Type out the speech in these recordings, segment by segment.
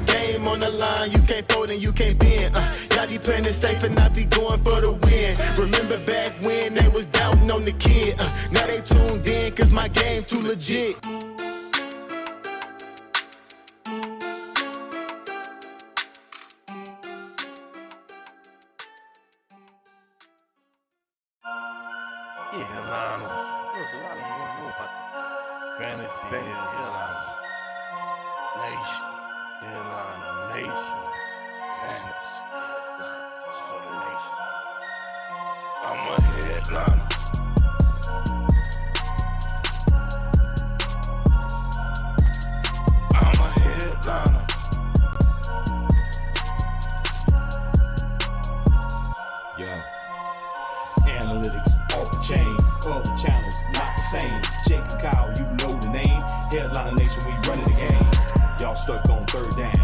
game on the line. You can't fold and you can't bend. Y'all be playing it safe and I be going for the win. Remember back when they was doubting on the kid. Now they tuned in cause my game too legit. Fantasy Headliners Nation. Headliner Nation. Fantasy Headliners for the nation. I'm a headliner. I'm a headliner. Yo. Analytics off the chain, other channels not the same. Jake and Kyle, you know the name. Headliner Nation, we running the game. Y'all stuck on third down.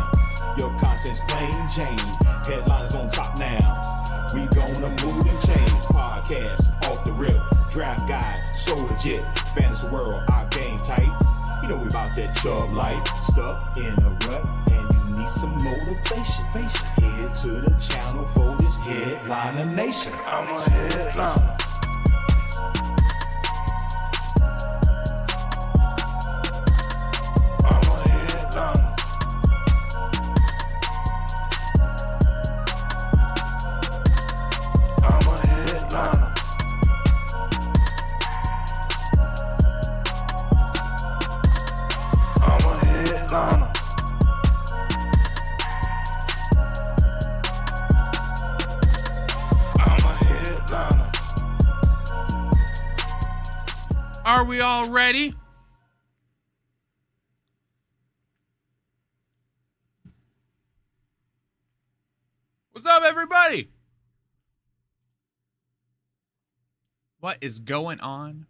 Your content's plain Jane. Headliners on top now. We gonna move and change. Podcast off the rip. Draft guide, so legit. Fantasy world, our game tight. You know we about that chub life. Stuck in a rut and you need some motivation. Head to the channel for this Headliner Nation. I'm a headliner. Are we all ready? What's up, everybody? What is going on?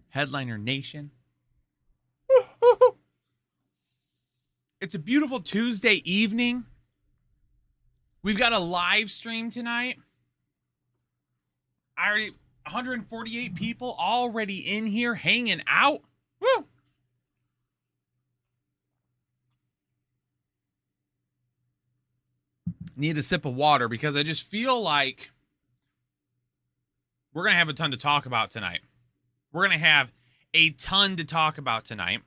Headliner Nation. It's a beautiful Tuesday evening. We've got a live stream tonight. 148 people already in here hanging out. Woo! Need a sip of water because I just feel like we're going to have a ton to talk about tonight. We're going to have a ton to talk about tonight.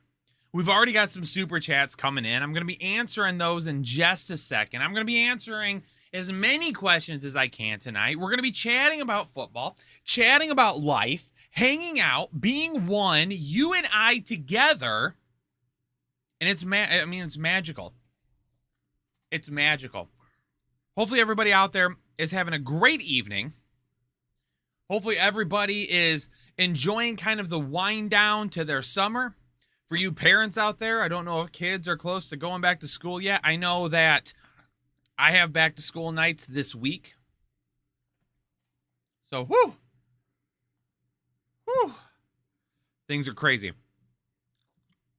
We've already got some super chats coming in. I'm going to be answering those in just a second. I'm going to be answering as many questions as I can tonight. We're going to be chatting about football, chatting about life, hanging out, being one, you and I together. And it's magical. It's magical. Hopefully everybody out there is having a great evening. Hopefully everybody is enjoying kind of the wind down to their summer. For you parents out there, I don't know if kids are close to going back to school yet. I know that I have back to school nights this week. So, whoo. Things are crazy.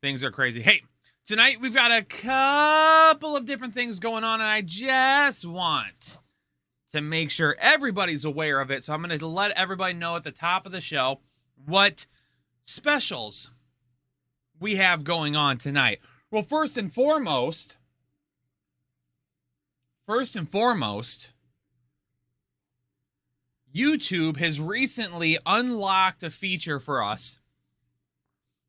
Hey, tonight we've got a couple of different things going on, and I just want to make sure everybody's aware of it. So I'm going to let everybody know at the top of the show what specials we have going on tonight. Well, first and foremost, YouTube has recently unlocked a feature for us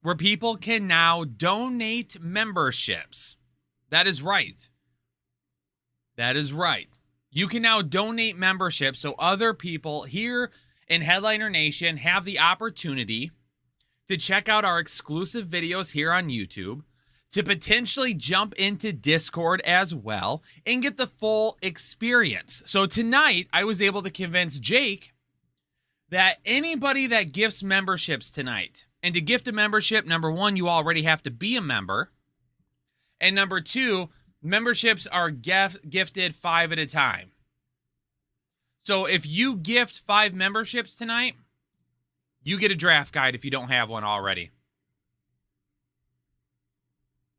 where people can now donate memberships. That is right. You can now donate memberships so other people here in Headliner Nation have the opportunity to check out our exclusive videos here on YouTube, to potentially jump into Discord as well and get the full experience. So tonight, I was able to convince Jake that anybody that gifts memberships tonight, and to gift a membership, number one, you already have to be a member. And number two, memberships are gifted 5 at a time. So if you gift 5 memberships tonight, you get a draft guide if you don't have one already.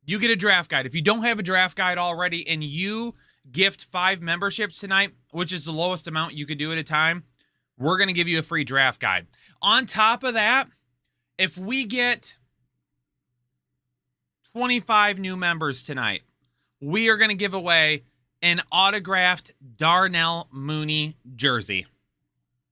You get a draft guide. If you don't have a draft guide already and you gift 5 memberships tonight, which is the lowest amount you could do at a time, we're going to give you a free draft guide. On top of that, if we get 25 new members tonight, we are going to give away an autographed Darnell Mooney jersey.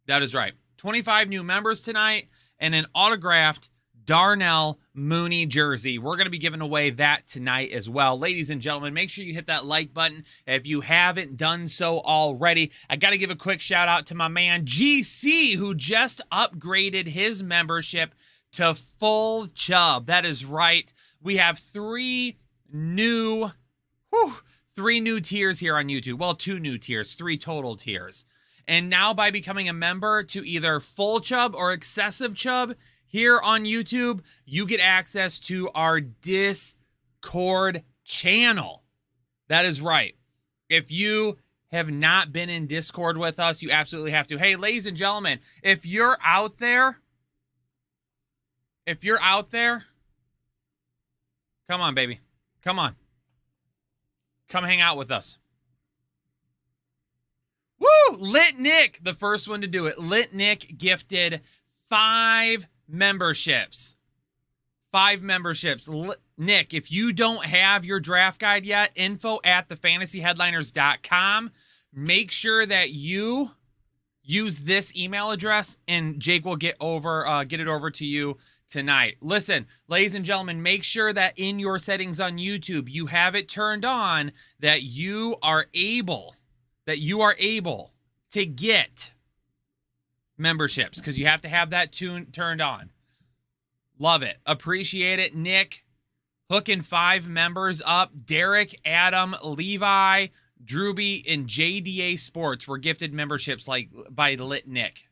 That is right. 25 new members tonight and an autographed Darnell Mooney jersey. We're going to be giving away that tonight as well. Ladies and gentlemen, make sure you hit that like button if you haven't done so already. I got to give a quick shout out to my man GC, who just upgraded his membership to full chub. That is right. We have three new tiers here on YouTube. Well, 2 new tiers, 3 total tiers. And now by becoming a member to either full chub or excessive chub here on YouTube, you get access to our Discord channel. That is right. If you have not been in Discord with us, you absolutely have to. Hey, ladies and gentlemen, if you're out there, come on, baby. Come on. Come hang out with us. Woo! Lit Nick, the first one to do it. Lit Nick gifted 5 memberships. 5 memberships. Nick, if you don't have your draft guide yet, info@thefantasyheadliners.com. Make sure that you use this email address and Jake will get it over to you tonight. Listen, ladies and gentlemen, make sure that in your settings on YouTube, you have it turned on that you are able to get memberships, because you have to have that turned on. Love it. Appreciate it. Nick, hooking 5 members up. Derek, Adam, Levi, Drewby, and JDA Sports were gifted memberships by Lit Nick.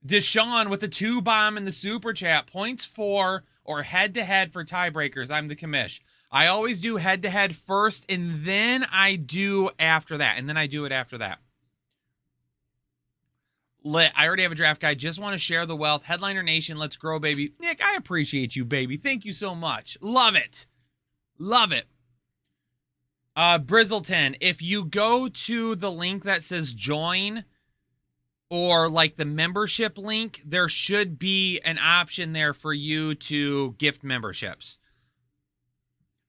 Deshaun with the 2 bomb in the super chat. Points for or head-to-head for tiebreakers. I'm the commish. I always do head-to-head first, and then I do after that. Lit, I already have a draft guide. Just want to share the wealth. Headliner Nation, let's grow, baby. Nick, I appreciate you, baby. Thank you so much. Love it. Love it. Brizzleton, if you go to the link that says join, or like the membership link, there should be an option there for you to gift memberships.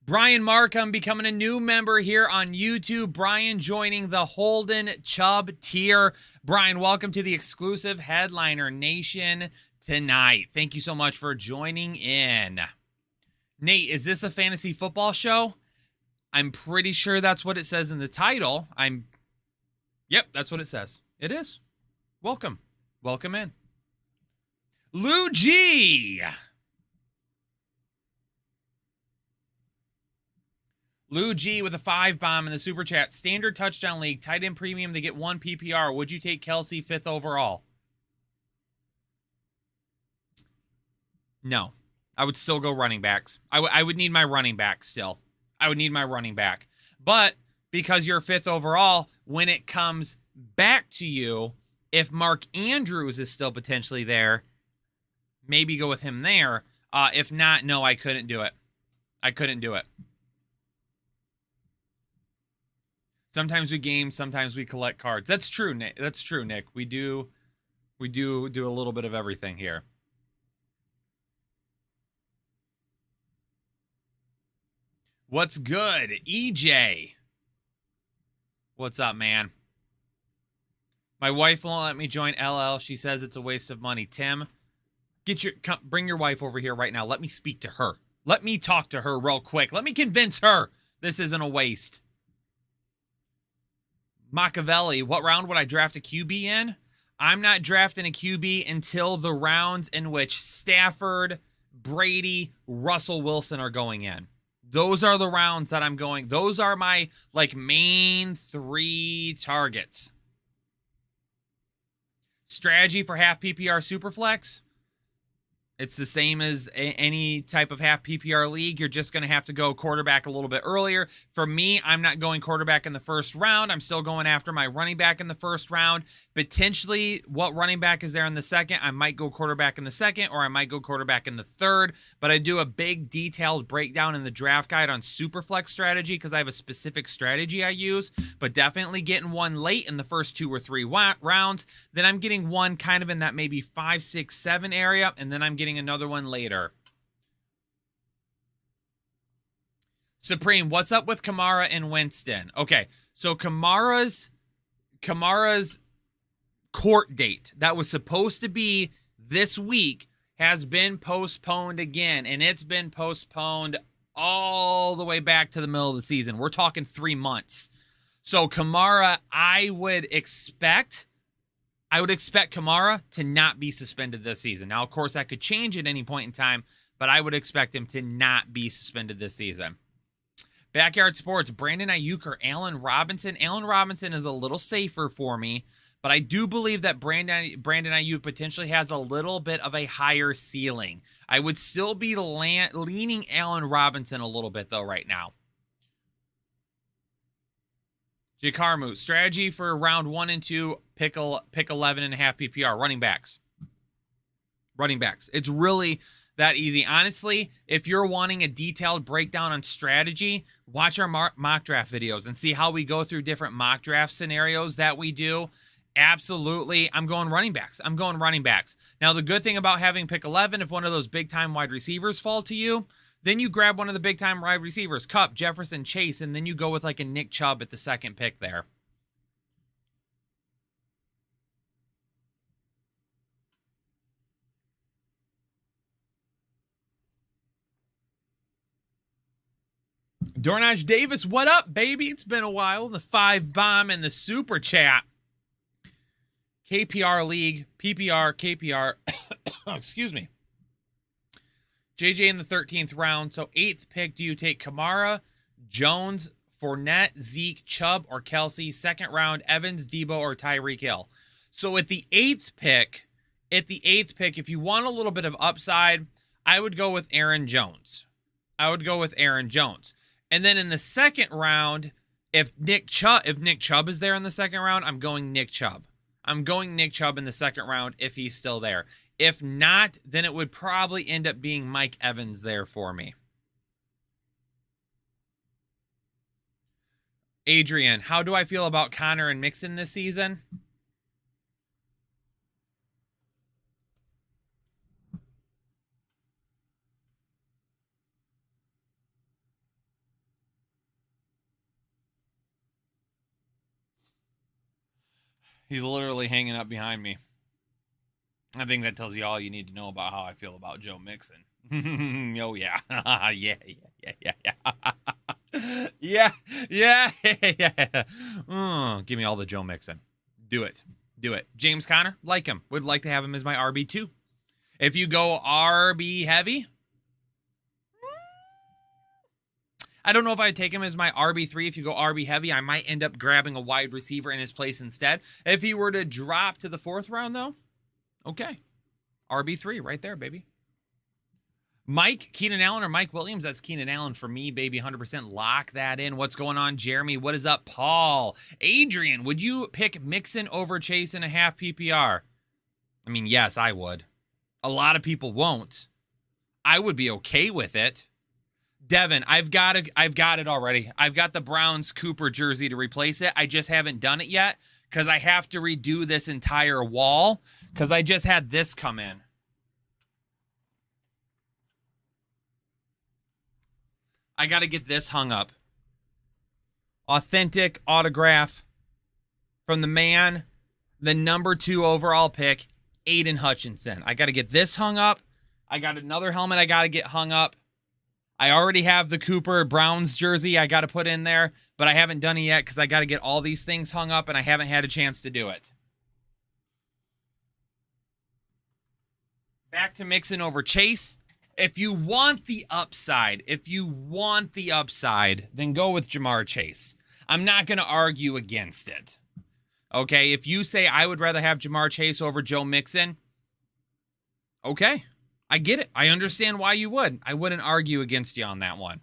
Brian Markham becoming a new member here on YouTube. Brian joining the Holden Chubb tier. Brian, welcome to the exclusive Headliner Nation tonight. Thank you so much for joining in. Nate, is this a fantasy football show? I'm pretty sure that's what it says in the title. Yep, that's what it says. It is. Welcome. Welcome in. Lou G. Lou G with a 5 bomb in the super chat. Standard touchdown league, tight end premium to get 1 PPR. Would you take Kelsey 5th overall? No. I would still go running backs. I would need my running back still. I would need my running back. But because you're 5th overall, when it comes back to you, if Mark Andrews is still potentially there, maybe go with him there. If not, no, I couldn't do it. Sometimes we game, sometimes we collect cards. That's true, Nick. We do a little bit of everything here. What's good, EJ? What's up, man? My wife won't let me join LL. She says it's a waste of money. Tim, bring your wife over here right now. Let me speak to her. Let me talk to her real quick. Let me convince her this isn't a waste. Machiavelli, what round would I draft a QB in? I'm not drafting a QB until the rounds in which Stafford, Brady, Russell Wilson are going in. Those are the rounds that I'm going. Those are my main 3 targets. Strategy for half PPR Superflex. It's the same as any type of half PPR league. You're just going to have to go quarterback a little bit earlier. For me, I'm not going quarterback in the first round. I'm still going after my running back in the first round. Potentially, what running back is there in the second? I might go quarterback in the second, or I might go quarterback in the third. But I do a big detailed breakdown in the draft guide on Superflex strategy because I have a specific strategy I use. But definitely getting one late in the first 2 or 3 rounds. Then I'm getting one kind of in that maybe 5, 6, 7 area. And then I'm getting another one later. Supreme, what's up with Kamara and Winston? Okay, so Kamara's court date that was supposed to be this week has been postponed again, and it's been postponed all the way back to the middle of the season. We're talking 3 months. So Kamara, I would expect Kamara to not be suspended this season. Now, of course, that could change at any point in time, but I would expect him to not be suspended this season. Backyard Sports, Brandon Ayuk or Allen Robinson. Allen Robinson is a little safer for me, but I do believe that Brandon Ayuk potentially has a little bit of a higher ceiling. I would still be leaning Allen Robinson a little bit, though, right now. Jakarmu, strategy for round 1 and 2, pick 11.5 PPR. Running backs. It's really that easy. Honestly, if you're wanting a detailed breakdown on strategy, watch our mock draft videos and see how we go through different mock draft scenarios that we do. Absolutely. I'm going running backs. Now, the good thing about having pick 11, if one of those big-time wide receivers fall to you, then you grab one of the big-time wide receivers, Kupp, Jefferson, Chase, and then you go with like a Nick Chubb at the second pick there. Dornage Davis, what up, baby? It's been a while. The 5 bomb and the super chat. KPR League, PPR, KPR. Excuse me. JJ in the 13th round. So 8th pick, do you take Kamara, Jones, Fournette, Zeke, Chubb, or Kelsey? 2nd round, Evans, Debo, or Tyreek Hill. So at the 8th pick, if you want a little bit of upside, I would go with Aaron Jones. And then in the 2nd round, if Nick Chubb is there in the 2nd round, I'm going Nick Chubb. I'm going Nick Chubb in the 2nd round if he's still there. If not, then it would probably end up being Mike Evans there for me. Adrian, how do I feel about Connor and Mixon this season? He's literally hanging up behind me. I think that tells you all you need to know about how I feel about Joe Mixon. Oh, yeah. Yeah. Give me all the Joe Mixon. Do it. James Conner, like him. Would like to have him as my RB2. If you go RB heavy, I don't know if I'd take him as my RB3. If you go RB heavy, I might end up grabbing a wide receiver in his place instead. If he were to drop to the 4th round, though, okay. RB3 right there, baby. Mike, Keenan Allen or Mike Williams? That's Keenan Allen for me, baby. 100% lock that in. What's going on, Jeremy? What is up, Paul? Adrian, would you pick Mixon over Chase in a half PPR? I mean, yes, I would. A lot of people won't. I would be okay with it. Devin, I've got it already. I've got the Browns Cooper jersey to replace it. I just haven't done it yet because I have to redo this entire wall because I just had this come in. I got to get this hung up. Authentic autograph from the man, the number 2 overall pick, Aiden Hutchinson. I got to get this hung up. I got another helmet I got to get hung up. I already have the Cooper Browns jersey I got to put in there, but I haven't done it yet because I got to get all these things hung up, and I haven't had a chance to do it. Back to Mixon over Chase. If you want the upside, then go with Jamar Chase. I'm not going to argue against it. Okay, if you say I would rather have Jamar Chase over Joe Mixon, okay. I get it. I understand why you would. I wouldn't argue against you on that one.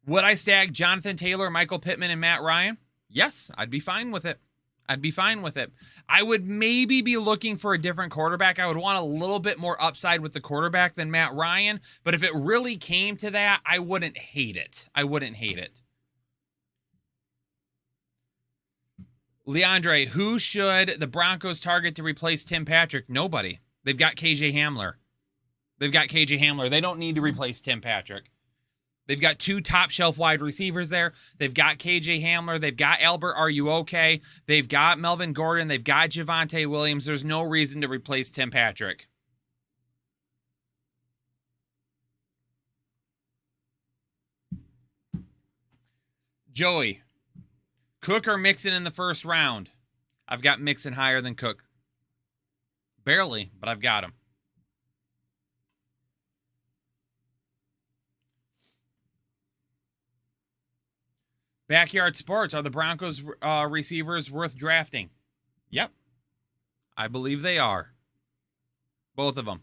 Would I stag Jonathan Taylor, Michael Pittman, and Matt Ryan? Yes, I'd be fine with it. I would maybe be looking for a different quarterback. I would want a little bit more upside with the quarterback than Matt Ryan. But if it really came to that, I wouldn't hate it. Leandre, who should the Broncos target to replace Tim Patrick? Nobody. They've got KJ Hamler. They don't need to replace Tim Patrick. They've got 2 top shelf wide receivers there. They've got KJ Hamler. They've got Albert Are You Okay? They've got Melvin Gordon. They've got Javonte Williams. There's no reason to replace Tim Patrick. Joey, Cook or Mixon in the first round? I've got Mixon higher than Cook. Barely, but I've got him. Backyard Sports, are the Broncos receivers worth drafting? Yep. I believe they are. Both of them.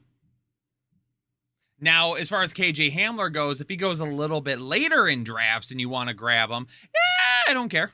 Now, as far as KJ Hamler goes, if he goes a little bit later in drafts and you want to grab him, I don't care.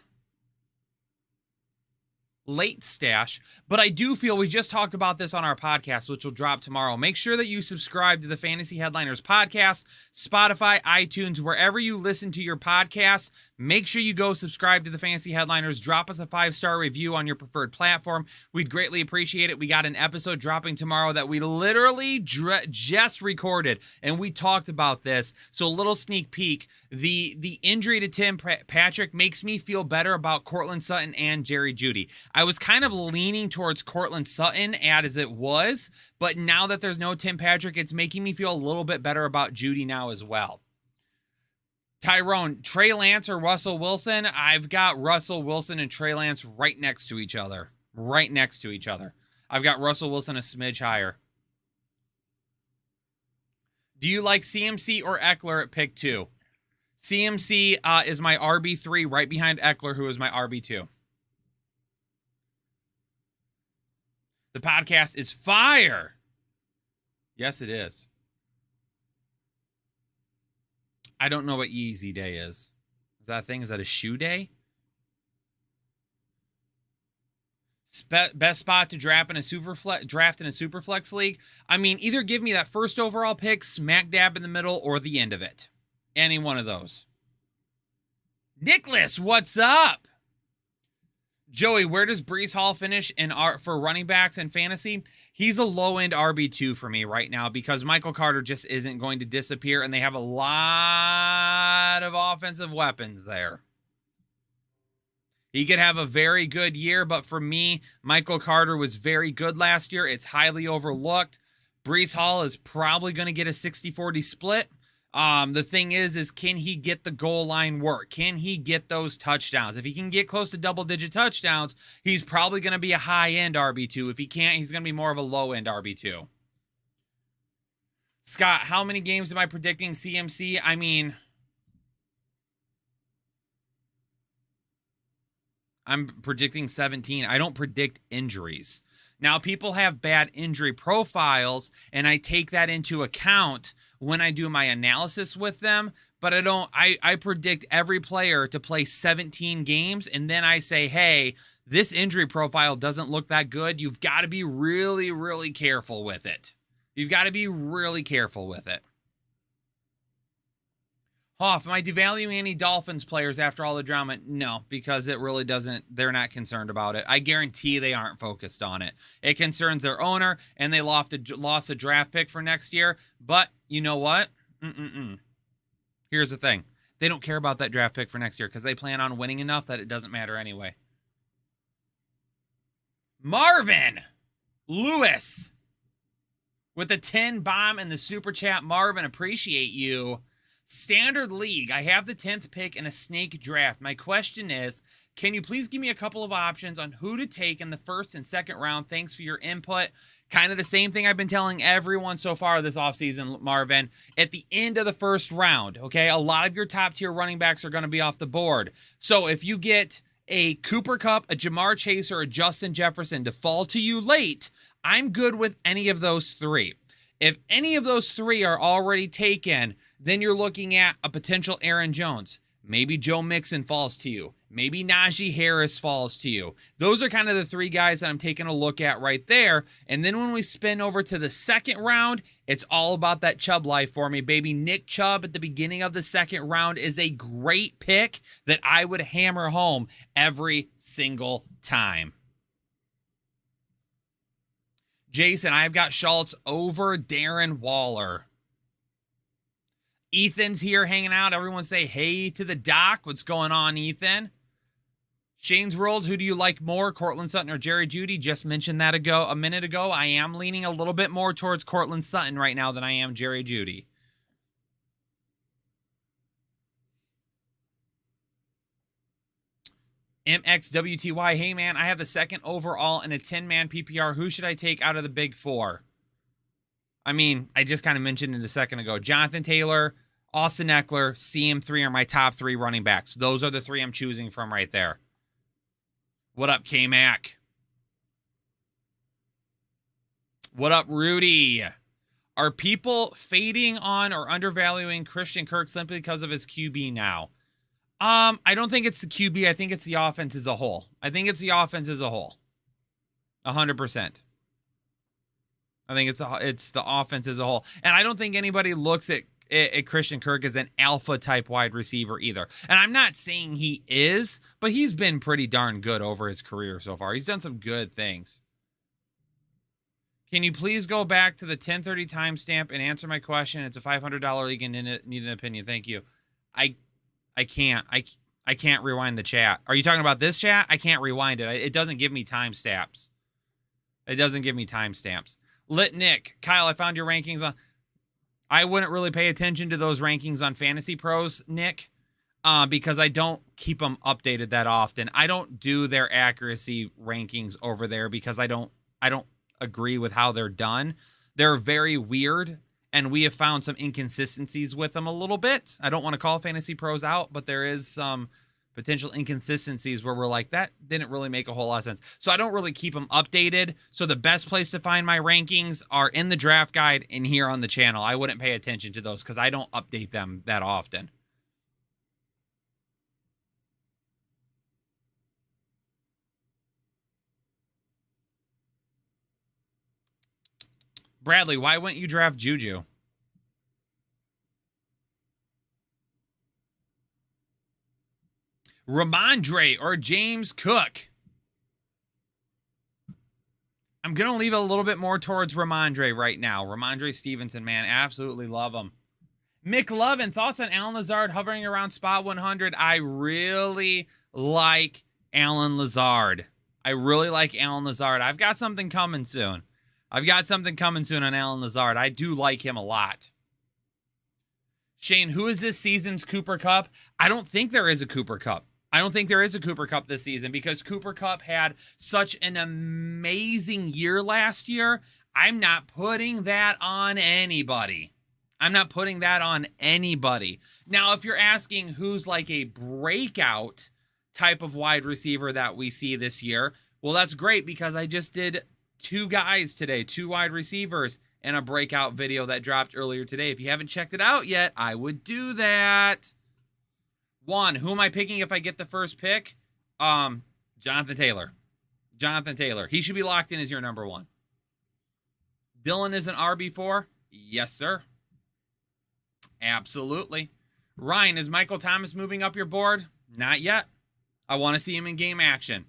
Late stash. But I do feel, we just talked about this on our podcast, which will drop tomorrow. Make sure that you subscribe to the Fantasy Headliners podcast, Spotify, iTunes, wherever you listen to your podcast. Make sure you go subscribe to the Fantasy Headliners. Drop us a 5-star review on your preferred platform. We'd greatly appreciate it. We got an episode dropping tomorrow that we literally just recorded, and we talked about this. So a little sneak peek. The injury to Tim Patrick makes me feel better about Courtland Sutton and Jerry Jeudy. I was kind of leaning towards Courtland Sutton as it was, but now that there's no Tim Patrick, it's making me feel a little bit better about Jeudy now as well. Tyrone, Trey Lance or Russell Wilson? I've got Russell Wilson and Trey Lance right next to each other. Right next to each other. I've got Russell Wilson a smidge higher. Do you like CMC or Eckler at pick 2? CMC is my RB3 right behind Eckler, who is my RB2. The podcast is fire. Yes, it is. I don't know what Yeezy Day is. Is that a thing? Is that a shoe day? Best spot to draft in a Superflex league? I mean, either give me that first overall pick, smack dab in the middle, or the end of it. Any one of those. Nicholas, what's up? Joey, where does Breece Hall finish for running backs and fantasy? He's a low-end RB2 for me right now because Michael Carter just isn't going to disappear, and they have a lot of offensive weapons there. He could have a very good year, but for me, Michael Carter was very good last year. It's highly overlooked. Breece Hall is probably going to get a 60-40 split. The thing is can he get the goal line work? Can he get those touchdowns? If he can get close to double-digit touchdowns, he's probably going to be a high-end RB2. If he can't, he's going to be more of a low-end RB2. Scott, how many games am I predicting CMC? I mean, I'm predicting 17. I don't predict injuries. Now, people have bad injury profiles, and I take that into account when I do my analysis with them, but I predict every player to play 17 games, and then I say, hey, this injury profile doesn't look that good. You've got to be really, really careful with it. You've got to be really careful with it. Hoff, am I devaluing any Dolphins players after all the drama? No, because it really doesn't. They're not concerned about it. I guarantee they aren't focused on it. It concerns their owner, and they lost a draft pick for next year. But you know what? Here's the thing. They don't care about that draft pick for next year because they plan on winning enough that it doesn't matter anyway. Marvin Lewis with a 10 bomb in the super chat. Marvin, appreciate you. Standard league, I have the 10th pick in a snake draft. My question is, can you please give me a couple of options on who to take in the first and second round? Thanks for your input. Kind of the same thing I've been telling everyone so far this offseason, Marvin. At the end of the first round, okay, a lot of your top tier running backs are going to be off the board. So if you get a Cooper Kupp, a Jamar Chase, or a Justin Jefferson to fall to you late, I'm good with any of those three. If any of those three are already taken, then you're looking at a potential Aaron Jones. Maybe Joe Mixon falls to you. Maybe Najee Harris falls to you. Those are kind of the three guys that I'm taking a look at right there. And then when we spin over to the second round, it's all about that Chubb life for me, baby. Nick Chubb at the beginning of the second round is a great pick that I would hammer home every single time. Jason, I've got Schultz over Darren Waller. Ethan's here hanging out. Everyone say hey to the doc. What's going on, Ethan? Shane's World, who do you like more, Cortland Sutton or Jerry Jeudy? Just mentioned that a minute ago. I am leaning a little bit more towards Cortland Sutton right now than I am Jerry Jeudy. MXWTY, hey man, I have the second overall in a 10-man PPR. Who should I take out of the big four? I mean, I just kind of mentioned it a second ago. Jonathan Taylor, Austin Eckler, CM3 are my top 3 running backs. Those are the 3 I'm choosing from right there. What up, K-Mac? What up, Rudy? Are people fading on or undervaluing Christian Kirk simply because of his QB now? I don't think it's the QB. I think it's the offense as a whole. 100%. I think it's the offense as a whole. And I don't think anybody looks at Christian Kirk as an alpha type wide receiver either. And I'm not saying he is, but he's been pretty darn good over his career so far. He's done some good things. Can you please go back to the 10:30 timestamp and answer my question? It's a $500 league and need an opinion. Thank you. I can't. I can't rewind the chat. Are you talking about this chat? I can't rewind it. It doesn't give me timestamps. Lit Nick, Kyle, I found your rankings on. I wouldn't really pay attention to those rankings on Fantasy Pros, Nick, because I don't keep them updated that often. I don't do their accuracy rankings over there because I don't agree with how they're done. They're very weird, and we have found some inconsistencies with them a little bit. I don't want to call Fantasy Pros out, but there is some potential inconsistencies where we're like, that didn't really make a whole lot of sense. So I don't really keep them updated. So the best place to find my rankings are in the draft guide and here on the channel. I wouldn't pay attention to those because I don't update them that often. Bradley, why wouldn't you draft Juju? Ramondre or James Cook? I'm going to leave a little bit more towards Ramondre right now. Ramondre Stevenson, man, absolutely love him. McLovin, thoughts on Allen Lazard hovering around spot 100? I really like Allen Lazard. I've got something coming soon. on Allen Lazard. I do like him a lot. Shane, who is this season's Cooper Kupp? I don't think there is a Cooper Kupp. This season because Cooper Kupp had such an amazing year last year. I'm not putting that on anybody. Now, if you're asking who's like a breakout type of wide receiver that we see this year, well, that's great because I just did 2 guys today, 2 wide receivers, and a breakout video that dropped earlier today. If you haven't checked it out yet, I would do that. 1, who am I picking if I get the first pick? Jonathan Taylor. He should be locked in as your number 1. Dylan is an RB4? Yes, sir. Absolutely. Ryan, is Michael Thomas moving up your board? Not yet. I want to see him in game action.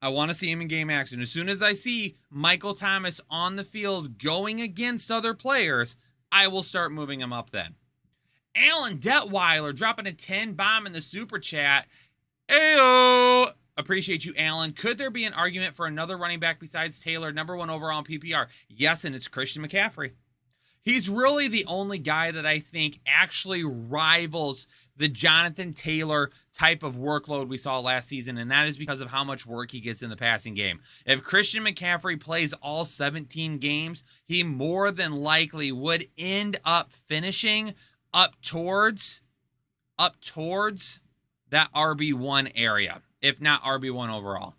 As soon as I see Michael Thomas on the field going against other players, I will start moving him up then. Alan Detweiler dropping a 10 bomb in the super chat. Ayo! Appreciate you, Alan. Could there be an argument for another running back besides Taylor, number 1 overall in PPR? Yes, and it's Christian McCaffrey. He's really the only guy that I think actually rivals the Jonathan Taylor type of workload we saw last season, and that is because of how much work he gets in the passing game. If Christian McCaffrey plays all 17 games, he more than likely would end up finishing up towards that RB1 area, if not RB1 overall.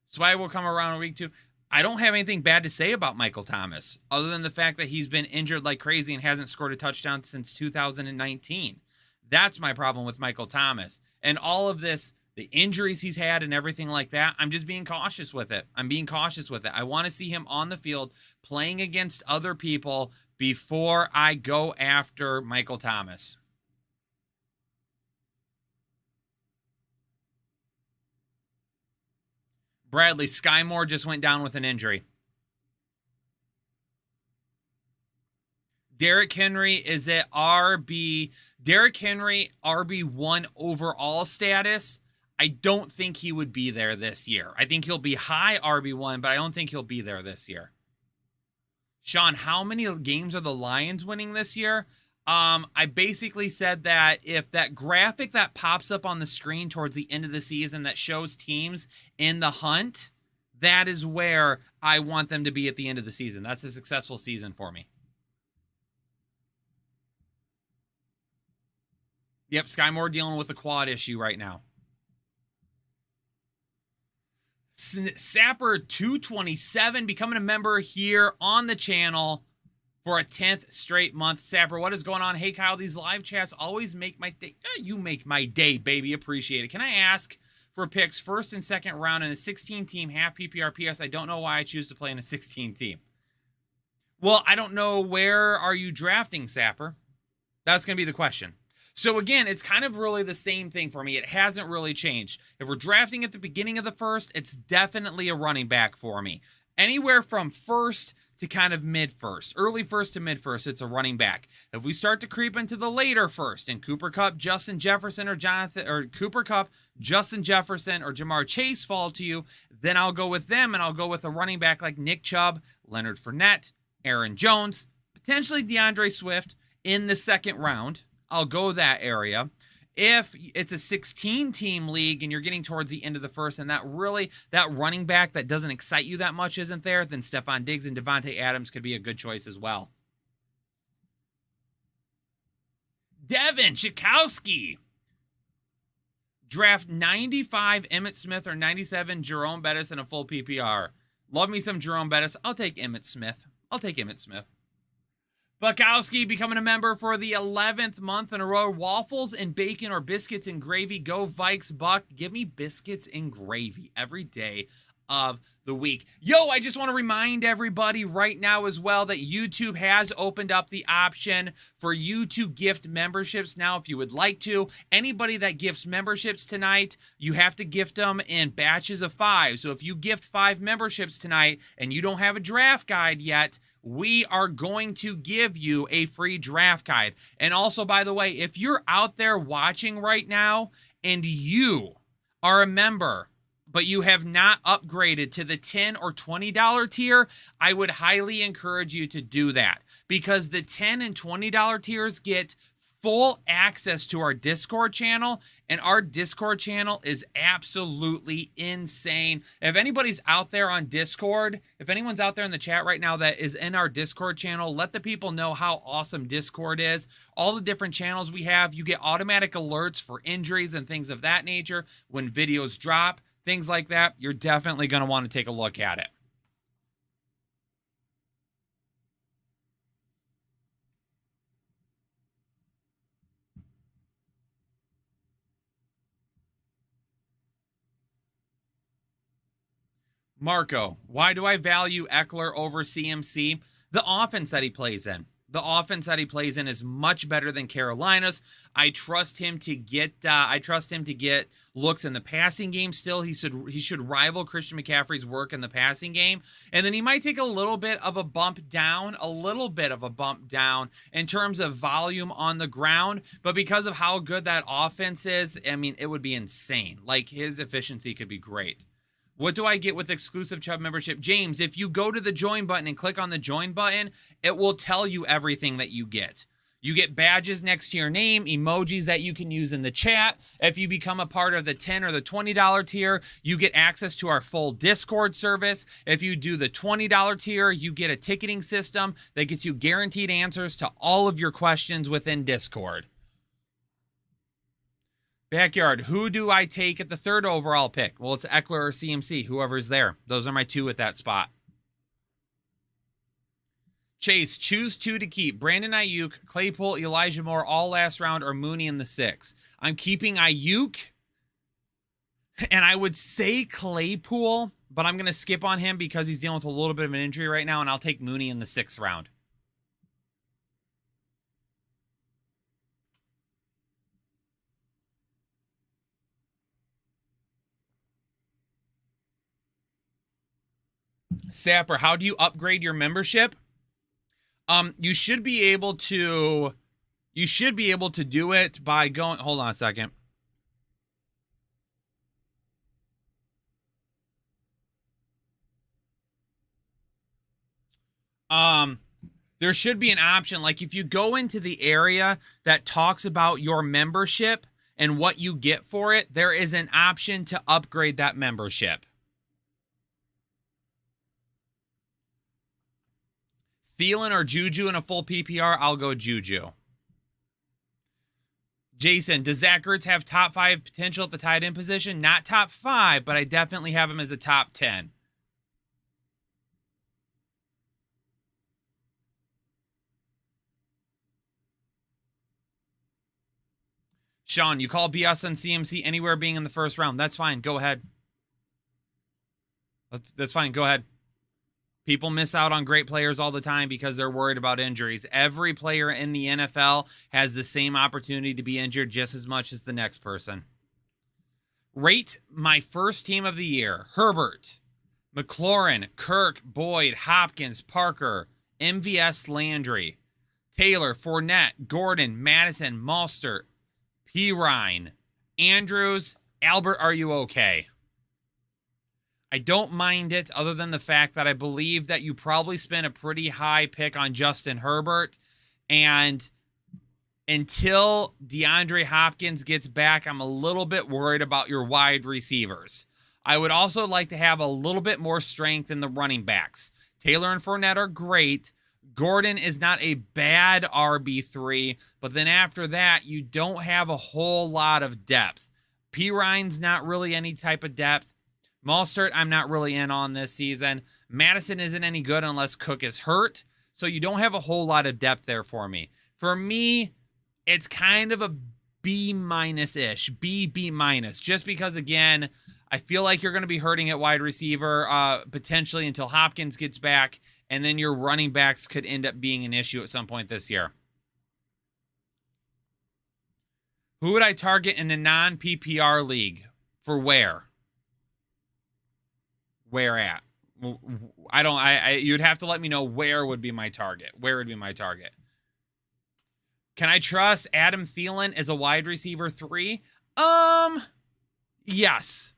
Swag will come around in week 2. I don't have anything bad to say about Michael Thomas, other than the fact that he's been injured like crazy and hasn't scored a touchdown since 2019. That's my problem with Michael Thomas. And all of this, the injuries he's had and everything like that, I'm just being cautious with it. I want to see him on the field playing against other people before I go after Michael Thomas. Bradley, Sky Moore just went down with an injury. Derrick Henry is at RB. Derrick Henry, RB1 overall status. I don't think he would be there this year. I think he'll be high RB1, but I don't think he'll be there this year. Sean, how many games are the Lions winning this year? I basically said that if that graphic that pops up on the screen towards the end of the season that shows teams in the hunt, that is where I want them to be at the end of the season. That's a successful season for me. Yep, Sky Moore dealing with a quad issue right now. Sapper 227 becoming a member here on the channel for a 10th straight month. Sapper, what is going on? Hey, Kyle, these live chats always make my day. You make my day, baby. Appreciate it. Can I ask for picks first and second round in a 16-team half PPR PS? I don't know why I choose to play in a 16-team. Well, I don't know. Where are you drafting, Sapper? That's going to be the question. So again, it's kind of really the same thing for me. It hasn't really changed. If we're drafting at the beginning of the first, it's definitely a running back for me. Anywhere from first to kind of mid-first. Early first to mid-first, it's a running back. If we start to creep into the later first, and Cooper Kupp, Justin Jefferson, or Cooper Kupp, Justin Jefferson, or Jamar Chase fall to you, then I'll go with them, and I'll go with a running back like Nick Chubb, Leonard Fournette, Aaron Jones, potentially DeAndre Swift in the second round. I'll go that area. If it's a 16-team league and you're getting towards the end of the first and that running back that doesn't excite you that much isn't there, then Stephon Diggs and Devontae Adams could be a good choice as well. Devin Chikowski. Draft 95 Emmitt Smith or 97 Jerome Bettis in a full PPR. Love me some Jerome Bettis. I'll take Emmitt Smith. Bukowski becoming a member for the 11th month in a row. Waffles and bacon or biscuits and gravy. Go Vikes, Buck. Give me biscuits and gravy every day of the week. Yo, I just want to remind everybody right now as well that YouTube has opened up the option for you to gift memberships now if you would like to. Anybody that gifts memberships tonight, you have to gift them in batches of 5. So if you gift 5 memberships tonight and you don't have a draft guide yet, we are going to give you a free draft guide. And also, by the way, if you're out there watching right now and you are a member, but you have not upgraded to the $10 or $20 tier, I would highly encourage you to do that, because the $10 and $20 tiers get full access to our Discord channel, and our Discord channel is absolutely insane. If anybody's out there on Discord, if anyone's out there in the chat right now that is in our Discord channel, let the people know how awesome Discord is. All the different channels we have, you get automatic alerts for injuries and things of that nature when videos drop, things like that. You're definitely going to want to take a look at it. Marco, why do I value Eckler over CMC? The offense that he plays in. The offense that he plays in is much better than Carolina's. I trust him to get looks in the passing game still. He should rival Christian McCaffrey's work in the passing game. And then he might take a little bit of a bump down in terms of volume on the ground. But because of how good that offense is, I mean, it would be insane. Like, his efficiency could be great. What do I get with exclusive Chubb membership? James, if you go to the join button and click on the join button, it will tell you everything that you get. You get badges next to your name, emojis that you can use in the chat. If you become a part of the $10 or the $20 tier, you get access to our full Discord service. If you do the $20 tier, you get a ticketing system that gets you guaranteed answers to all of your questions within Discord. Backyard, who do I take at the 3rd overall pick? Well, it's Eckler or CMC, whoever's there. Those are my 2 at that spot. Chase, choose 2 to keep. Brandon Ayuk, Claypool, Elijah Moore, all last round, or Mooney in the 6th. I'm keeping Ayuk, and I would say Claypool, but I'm going to skip on him because he's dealing with a little bit of an injury right now, and I'll take Mooney in the 6th round. Sapper, how do you upgrade your membership? You should be able to do it by going, hold on a second. There should be an option, like if you go into the area that talks about your membership and what you get for it, there is an option to upgrade that membership. Thielen or Juju in a full PPR, I'll go Juju. Jason, does Zach Ertz have top 5 potential at the tight end position? Not top 5, but I definitely have him as a top 10. Sean, you call BS on CMC anywhere being in the first round. That's fine. Go ahead. That's fine. Go ahead. People miss out on great players all the time because they're worried about injuries. Every player in the NFL has the same opportunity to be injured just as much as the next person. Rate my first team of the year. Herbert, McLaurin, Kirk, Boyd, Hopkins, Parker, MVS, Landry, Taylor, Fournette, Gordon, Madison, Mostert, Pirine, Andrews, Albert, are you okay? I don't mind it, other than the fact that I believe that you probably spent a pretty high pick on Justin Herbert. And until DeAndre Hopkins gets back, I'm a little bit worried about your wide receivers. I would also like to have a little bit more strength in the running backs. Taylor and Fournette are great. Gordon is not a bad RB3, but then after that, you don't have a whole lot of depth. Pirine's not really any type of depth. Mostert, I'm not really in on this season. Madison isn't any good unless Cook is hurt, so you don't have a whole lot of depth there for me. For me, it's kind of a B-ish, B-, just because, again, I feel like you're going to be hurting at wide receiver potentially until Hopkins gets back, and then your running backs could end up being an issue at some point this year. Who would I target in a non-PPR league? For where? Where at? You'd have to let me know where would be my target. Where would be my target? Can I trust Adam Thielen as a wide receiver 3? Yes.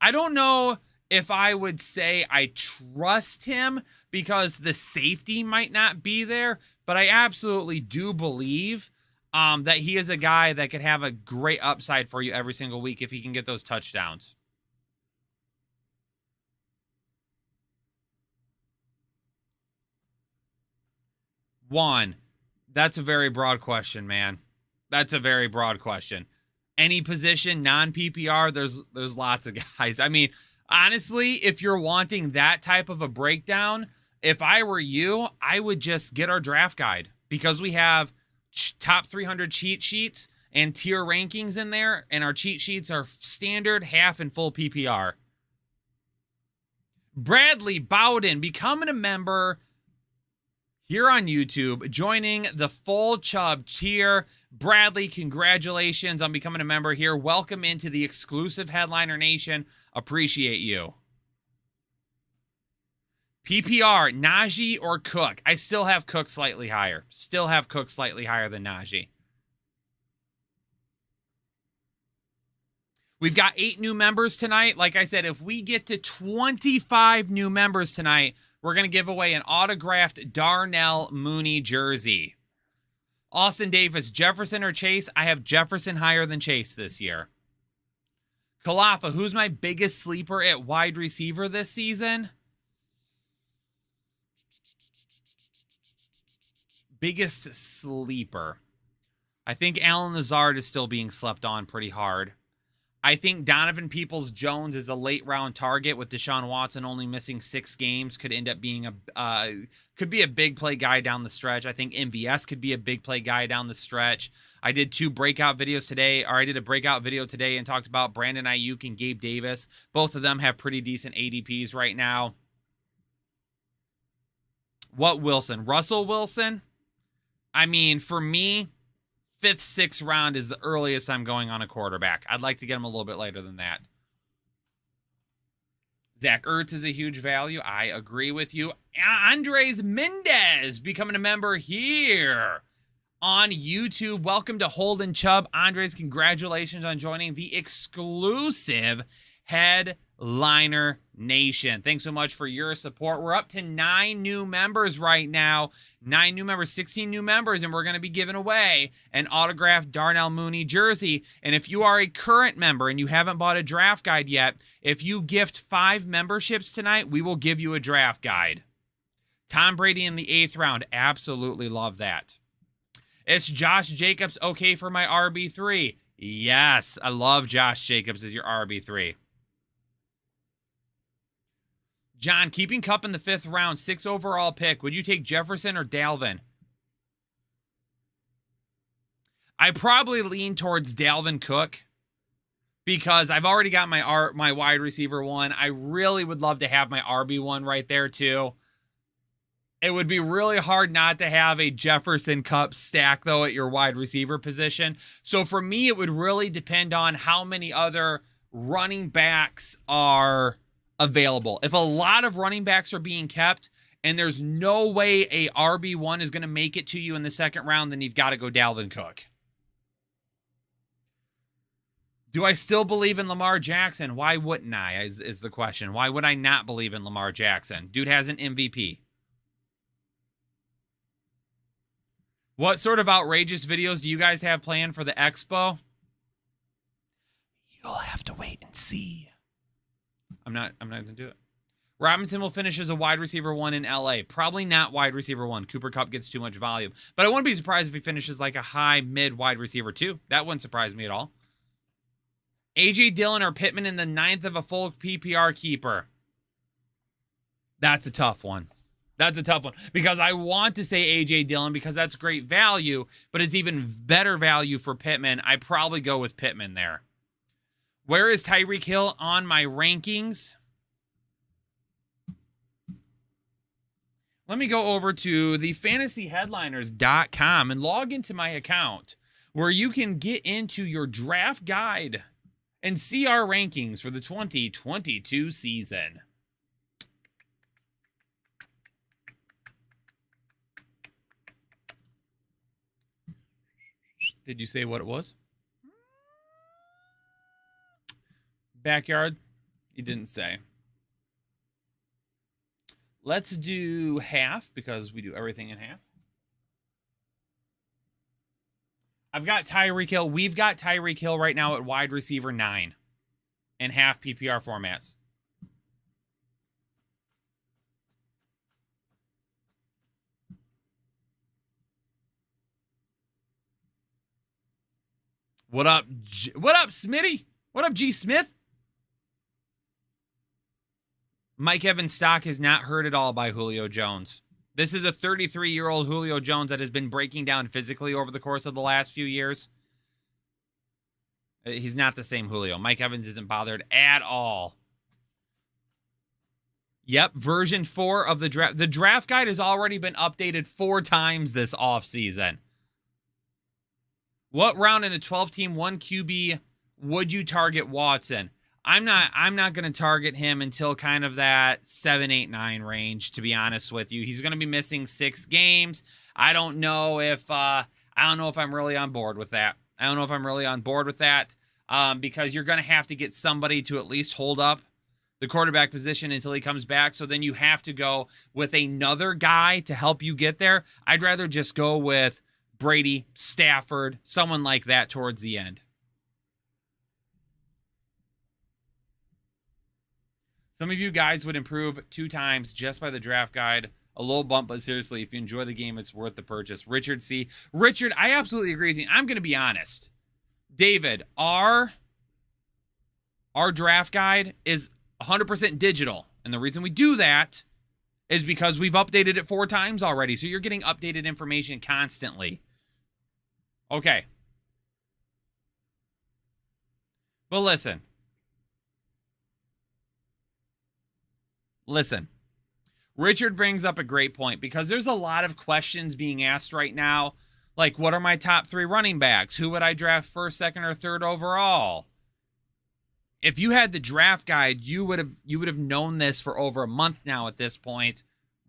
I don't know if I would say I trust him because the safety might not be there, but I absolutely do believe that he is a guy that could have a great upside for you every single week if he can get those touchdowns. One, that's a very broad question, man. That's a very broad question. Any position, non-PPR, there's lots of guys. I mean, honestly, if you're wanting that type of a breakdown, if I were you, I would just get our draft guide because we have top 300 cheat sheets and tier rankings in there, and our cheat sheets are standard, half, and full PPR. Bradley Bowden becoming a member here on YouTube, joining the full Chubb tier. Bradley, congratulations on becoming a member here. Welcome into the exclusive Headliner Nation. Appreciate you. PPR, Najee or Cook? I still have Cook slightly higher. Still have Cook slightly higher than Najee. We've got 8 new members tonight. Like I said, if we get to 25 new members tonight, we're going to give away an autographed Darnell Mooney jersey. Austin Davis, Jefferson or Chase? I have Jefferson higher than Chase this year. Kalafa, who's my biggest sleeper at wide receiver this season? Biggest sleeper. I think Allen Lazard is still being slept on pretty hard. I think Donovan Peoples-Jones is a late round target with Deshaun Watson only missing 6 games. Could end up being could be a big play guy down the stretch. I think MVS could be a big play guy down the stretch. I did a breakout video today and talked about Brandon Ayuk and Gabe Davis. Both of them have pretty decent ADPs right now. What Wilson? Russell Wilson? I mean, for me, 5th, 6th round is the earliest I'm going on a quarterback. I'd like to get him a little bit later than that. Zach Ertz is a huge value. I agree with you. Andres Mendez becoming a member here on YouTube. Welcome to Holden Chubb. Andres, congratulations on joining the exclusive Headliner Nation. Thanks so much for your support. We're up to 9 new members right now. 9 new members, 16 new members, and we're going to be giving away an autographed Darnell Mooney jersey. And if you are a current member and you haven't bought a draft guide yet, if you gift 5 memberships tonight, we will give you a draft guide. Tom Brady in the 8th round. Absolutely love that. Is Josh Jacobs okay for my RB3? Yes, I love Josh Jacobs as your RB3. John, keeping Kupp in the 5th round, 6 overall pick. Would you take Jefferson or Dalvin? I probably lean towards Dalvin Cook because I've already got my wide receiver one. I really would love to have my RB1 right there too. It would be really hard not to have a Jefferson Kupp stack, though, at your wide receiver position. So for me, it would really depend on how many other running backs are available. If a lot of running backs are being kept and there's no way a RB1 is going to make it to you in the 2nd round, then you've got to go Dalvin Cook. Do I still believe in Lamar Jackson? Why wouldn't I, is the question. Why would I not believe in Lamar Jackson? Dude has an MVP. What sort of outrageous videos do you guys have planned for the expo? You'll have to wait and see. I'm not going to do it. Robinson will finish as a wide receiver 1 in LA. Probably not wide receiver 1. Cooper Kupp gets too much volume. But I wouldn't be surprised if he finishes like a high mid wide receiver 2. That wouldn't surprise me at all. AJ Dillon or Pittman in the 9th of a full PPR keeper. That's a tough one. That's a tough one because I want to say A.J. Dillon because that's great value, but it's even better value for Pittman. I probably go with Pittman there. Where is Tyreek Hill on my rankings? Let me go over to the fantasyheadliners.com and log into my account where you can get into your draft guide and see our rankings for the 2022 season. Did you say what it was? Backyard? You didn't say. Let's do half because we do everything in half. I've got Tyreek Hill. We've got Tyreek Hill right now at wide receiver 9 in half PPR formats. What up, Smitty? What up, G. Smith? Mike Evans' stock is not hurt at all by Julio Jones. This is a 33-year-old Julio Jones that has been breaking down physically over the course of the last few years. He's not the same Julio. Mike Evans isn't bothered at all. Yep, version 4 of the draft. The draft guide has already been updated 4 times this offseason. What round in a 12-team 1 QB would you target Watson? I'm not going to target him until kind of that 7, 8, 9 range, to be honest with you. He's going to be missing 6 games. I don't know if I'm really on board with that. Because you're going to have to get somebody to at least hold up the quarterback position until he comes back. So then you have to go with another guy to help you get there. I'd rather just go with Brady, Stafford, someone like that towards the end. Some of you guys would improve 2 times just by the draft guide. A little bump, but seriously, if you enjoy the game, it's worth the purchase. Richard C. Richard, I absolutely agree with you. I'm going to be honest. David, our draft guide is 100% digital. And the reason we do that is because we've updated it 4 times already. So you're getting updated information constantly. Okay. But listen. Richard brings up a great point because there's a lot of questions being asked right now. Like, what are my top 3 running backs? Who would I draft first, second, or third overall? if you had the draft guide, you would have known this for over a month now at this point,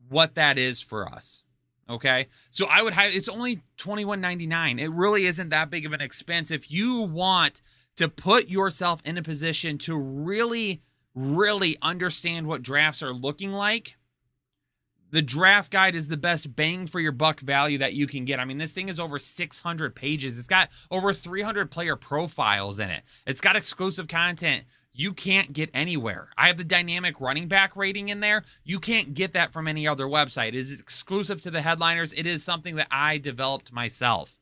what that is for us. Okay, so I would it's only $21.99. It really isn't that big of an expense if you want to put yourself in a position to really, really understand what drafts are looking like. The draft guide is the best bang for your buck value that you can get. I mean, this thing is over 600 pages. It's got over 300 player profiles in it. It's got exclusive content you can't get anywhere. I have the dynamic running back rating in there. You can't get that from any other website. It is exclusive to the headliners. It is something that I developed myself.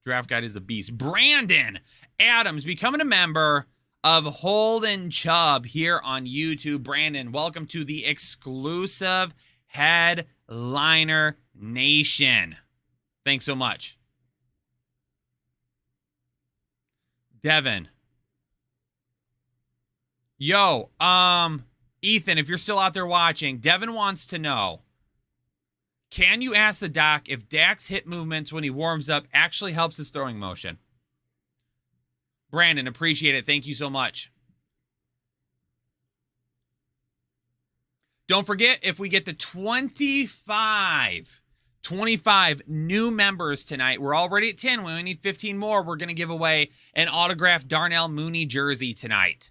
Draft guide is a beast. Brandon Adams becoming a member of Holden Chubb here on YouTube. Brandon, welcome to the exclusive Headliner Nation. Thanks so much. Devin. Yo, Ethan, if you're still out there watching, Devin wants to know, can you ask the doc if Dak's hip movements when he warms up actually helps his throwing motion? Brandon, appreciate it. Thank you so much. Don't forget, if we get to 25 new members tonight, we're already at 10. We only need 15 more. We're going to give away an autographed Darnell Mooney jersey tonight.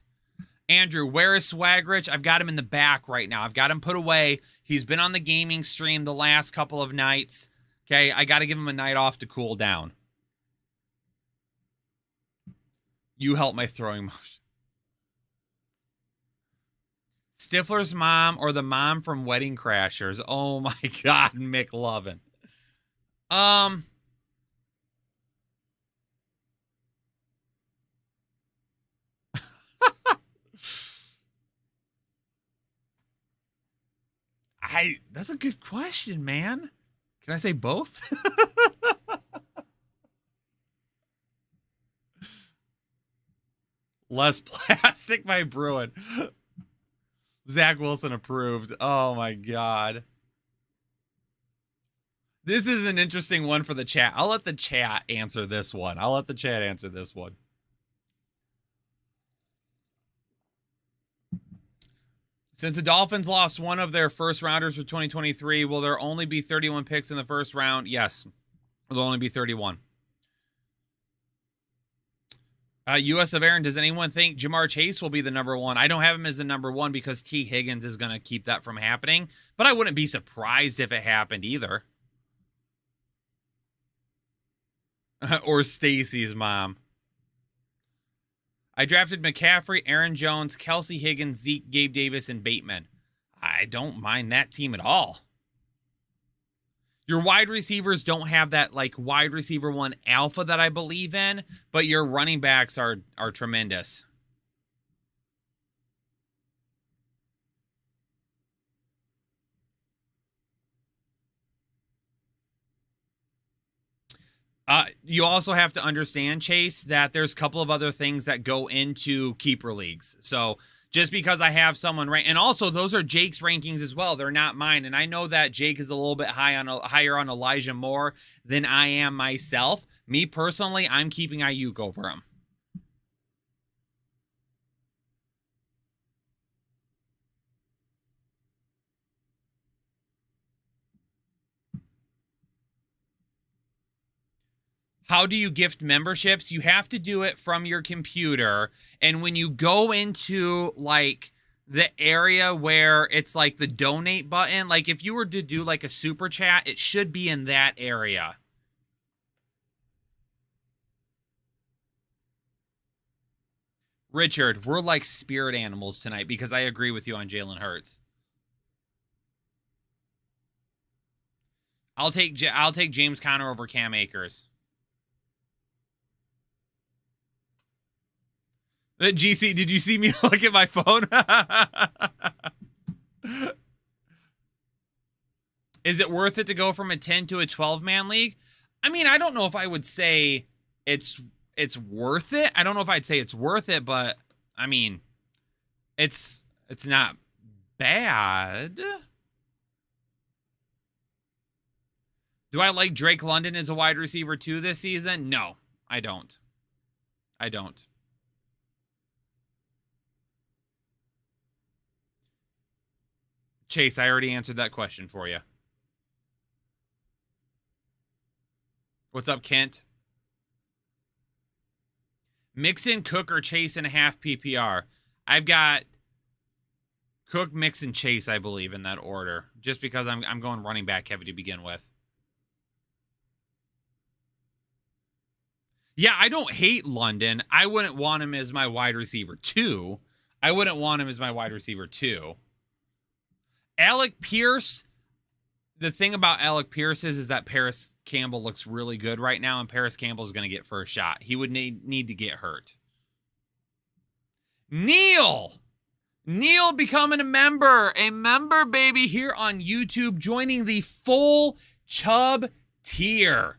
Andrew, where is Swagrich? I've got him in the back right now. I've got him put away. He's been on the gaming stream the last couple of nights. Okay, I got to give him a night off to cool down. You help my throwing motion. Stifler's mom or the mom from Wedding Crashers. Oh my God, McLovin. That's a good question, man. Can I say both? Less plastic by Bruin. Zach Wilson approved. Oh my God. This is an interesting one for the chat. I'll let the chat answer this one. Since the Dolphins lost one of their first rounders for 2023, will there only be 31 picks in the first round? Yes. There'll only be 31. US of Aaron, does anyone think Jamar Chase will be the number one? I don't have him as the number one because T. Higgins is going to keep that from happening, but I wouldn't be surprised if it happened either. Or Stacy's mom. I drafted McCaffrey, Aaron Jones, Kelsey Higgins, Zeke, Gabe Davis, and Bateman. I don't mind that team at all. Your wide receivers don't have that like wide receiver one alpha that I believe in, but your running backs are tremendous. You also have to understand, Chase, that there's a couple of other things that go into keeper leagues. So just because I have someone right, and also those are Jake's rankings as well. They're not mine. And I know that Jake is a little bit higher on Elijah Moore than I am myself. Me personally, I'm keeping Ayuk over him. How do you gift memberships? You have to do it from your computer. And when you go into like the area where it's like the donate button, like if you were to do like a super chat, it should be in that area. Richard, we're like spirit animals tonight because I agree with you on Jalen Hurts. I'll take James Conner over Cam Akers. GC, did you see me look at my phone? Is it worth it to go from a 10 to a 12-man league? I mean, I don't know if I would say it's worth it. I don't know if I'd say it's worth it, but I mean, it's not bad. Do I like Drake London as a wide receiver 2 this season? No, I don't. I don't. Chase, I already answered that question for you. What's up, Kent? Mixon, Cook, or Chase in a half PPR. I've got Cook, Mixon, Chase, I believe, in that order. Just because I'm going running back heavy to begin with. Yeah, I don't hate London. I wouldn't want him as my wide receiver 2. Alec Pierce. The thing about Alec Pierce is that Paris Campbell looks really good right now, and Paris Campbell is going to get first shot. He would need to get hurt. Neil becoming a member, baby, here on YouTube, joining the full Chubb tier.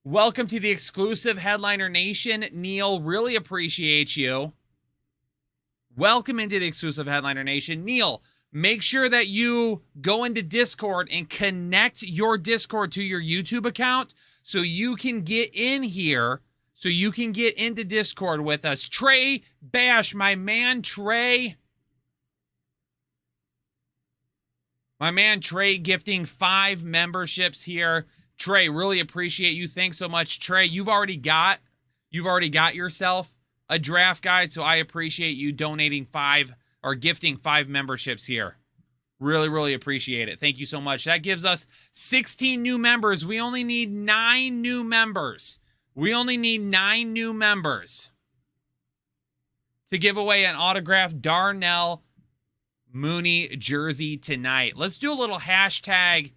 Welcome to the exclusive Headliner Nation. Neil, really appreciate you. Welcome into the exclusive Headliner Nation. Neil, make sure that you go into Discord and connect your Discord to your YouTube account so you can get in here, so you can get into Discord with us. Trey Bash, my man Trey. My man Trey gifting 5 memberships here. Trey, really appreciate you. Thanks so much, Trey. You've already got yourself a draft guide, so I appreciate you donating 5 or gifting 5 memberships here. Really, really appreciate it. Thank you so much. That gives us 16 new members. We only need 9 new members. To give away an autographed Darnell Mooney jersey tonight. Let's do a little hashtag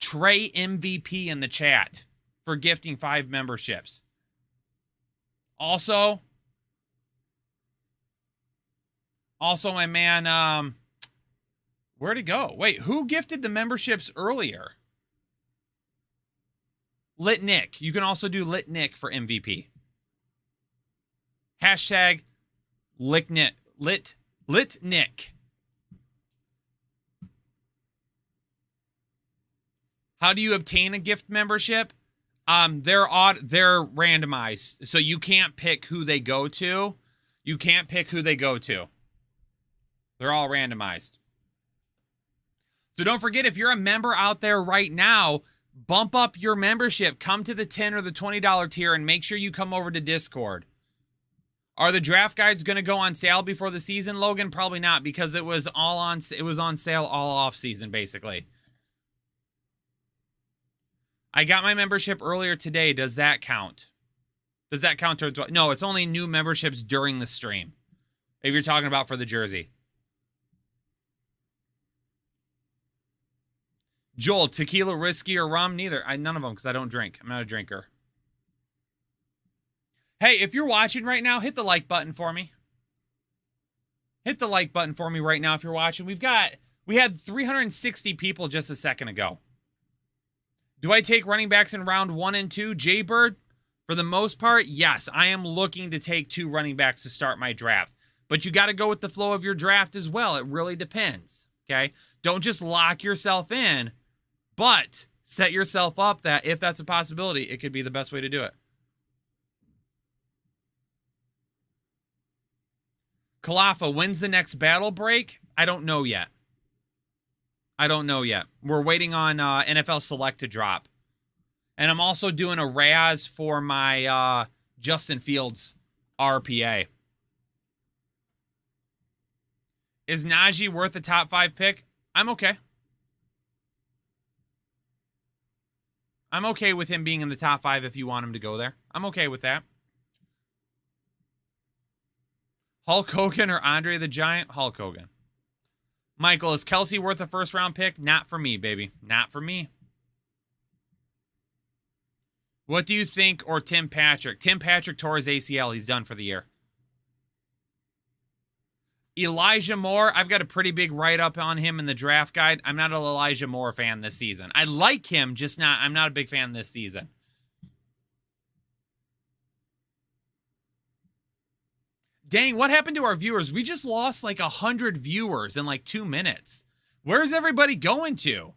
Trey MVP in the chat for gifting 5 memberships. Also, my man, where'd it go? Wait, who gifted the memberships earlier? Lit Nick. You can also do Lit Nick for MVP. Hashtag Lit Nick. How do you obtain a gift membership? They're randomized, so you can't pick who they go to. They're all randomized. So don't forget, if you're a member out there right now, bump up your membership. Come to the $10 or the $20 tier and make sure you come over to Discord. Are the draft guides going to go on sale before the season, Logan? Probably not, because it was on sale all off season, basically. I got my membership earlier today. Does that count? Towards what? No, it's only new memberships during the stream. If you're talking about for the jersey. Joel, tequila, whiskey, or rum? Neither. None of them, because I don't drink. I'm not a drinker. Hey, if you're watching right now, hit the like button for me. Hit the like button for me right now if you're watching. We had 360 people just a second ago. Do I take running backs in round 1 and 2? Jaybird, for the most part, yes. I am looking to take 2 running backs to start my draft. But you got to go with the flow of your draft as well. It really depends, okay? Don't just lock yourself in, but set yourself up that if that's a possibility, it could be the best way to do it. Kalafa, when's the next battle break? I don't know yet. We're waiting on NFL Select to drop. And I'm also doing a Raz for my Justin Fields RPA. Is Najee worth a top 5 pick? I'm okay. I'm okay with him being in the top 5 if you want him to go there. I'm okay with that. Hulk Hogan or Andre the Giant? Hulk Hogan. Michael, is Kelsey worth a first-round pick? Not for me, baby. Not for me. What do you think, or Tim Patrick? Tim Patrick tore his ACL. He's done for the year. Elijah Moore, I've got a pretty big write-up on him in the draft guide. I'm not an Elijah Moore fan this season. I like him, I'm not a big fan this season. Dang, what happened to our viewers? We just lost like 100 viewers in like 2 minutes. Where's everybody going to?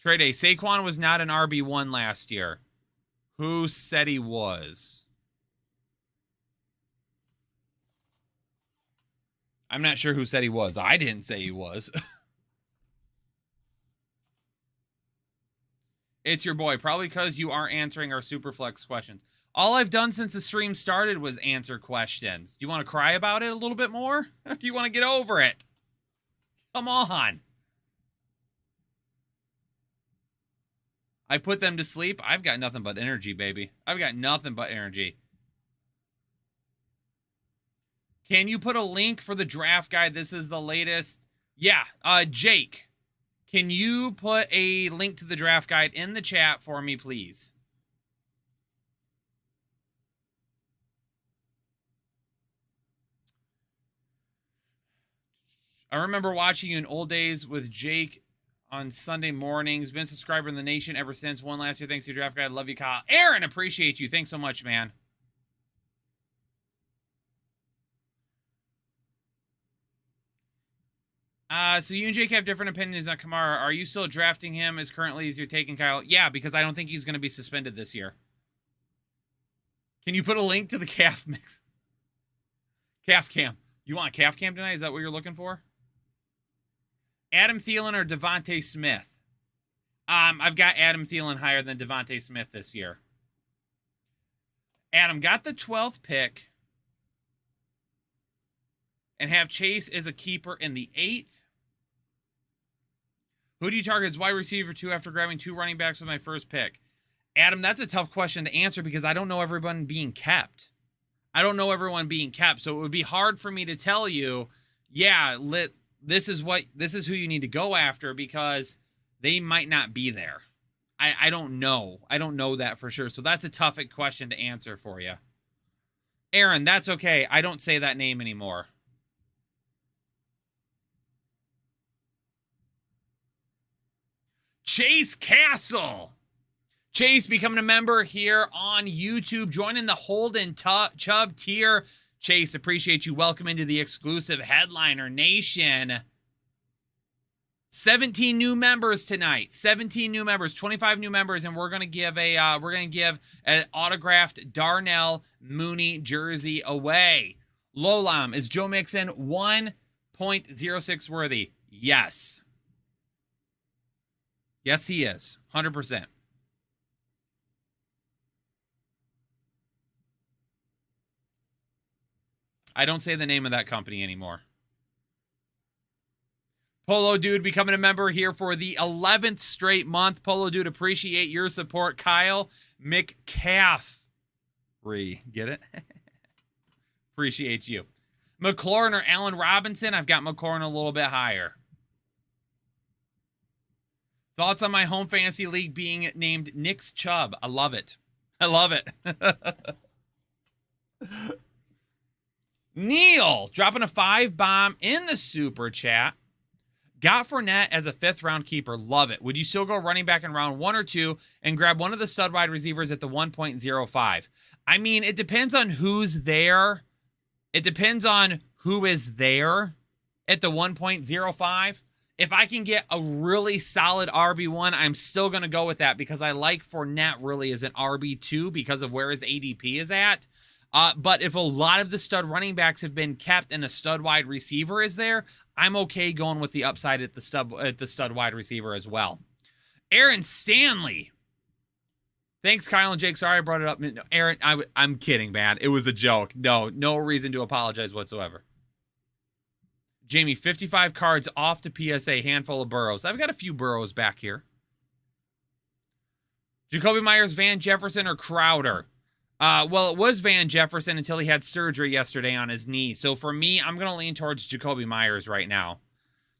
Trade day. Saquon was not an RB1 last year. Who said he was? I'm not sure who said he was. I didn't say he was. It's your boy. Probably because you aren't answering our Superflex questions. All I've done since the stream started was answer questions. Do you want to cry about it a little bit more? Or do you want to get over it? Come on. I put them to sleep. I've got nothing but energy, baby. I've got nothing but energy. Can you put a link for the draft guide? This is the latest. Yeah, Jake, can you put a link to the draft guide in the chat for me, please? I remember watching you in old days with Jake on Sunday mornings. Been a subscriber in the nation ever since. One last year. Thanks to your draft guide. Love you, Kyle. Aaron, appreciate you. Thanks so much, man. So you and Jake have different opinions on Kamara. Are you still drafting him as currently as you're taking Kyle? Yeah, because I don't think he's going to be suspended this year. Can you put a link to the calf mix? Calf cam. You want calf cam tonight? Is that what you're looking for? Adam Thielen or Devontae Smith? I've got Adam Thielen higher than Devontae Smith this year. Adam got the 12th pick and have Chase as a keeper in the 8th. Who do you target as wide receiver 2 after grabbing 2 running backs with my first pick? Adam, that's a tough question to answer because I don't know everyone being kept. I don't know everyone being kept, so it would be hard for me to tell you, yeah, this is who you need to go after because they might not be there. I don't know. I don't know that for sure. So that's a tough question to answer for you. Aaron, that's okay. I don't say that name anymore. Chase Castle. Chase becoming a member here on YouTube, joining the Holden Chubb tier. Chase, appreciate you. Welcome into the exclusive Headliner Nation. 17 new members tonight. 17 new members, 25 new members, and we're gonna give an autographed Darnell Mooney jersey away. Lolam, is Joe Mixon 1.06 worthy? Yes. Yes, he is. 100%. I don't say the name of that company anymore. Polo Dude becoming a member here for the 11th straight month. Polo Dude, appreciate your support. Kyle McCaffrey. Get it? Appreciate you. McLaurin or Allen Robinson? I've got McLaurin a little bit higher. Thoughts on my home fantasy league being named Nick's Chubb? I love it. I love it. Neil dropping a 5-bomb in the super chat. Got Fournette as a 5th-round keeper. Love it. Would you still go running back in round 1 or 2 and grab one of the stud wide receivers at the 1.05? I mean, it depends on who's there. It depends on who is there at the 1.05. If I can get a really solid RB1, I'm still going to go with that because I like Fournette really as an RB2 because of where his ADP is at. But if a lot of the stud running backs have been kept and a stud wide receiver is there, I'm okay going with the upside at the stud wide receiver as well. Aaron Stanley. Thanks, Kyle and Jake. Sorry I brought it up. No, Aaron, I'm kidding, man. It was a joke. No reason to apologize whatsoever. Jamie, 55 cards off to PSA, handful of Burrows. I've got a few Burrows back here. Jacoby Myers, Van Jefferson, or Crowder? Well, it was Van Jefferson until he had surgery yesterday on his knee. So for me, I'm going to lean towards Jacoby Myers right now.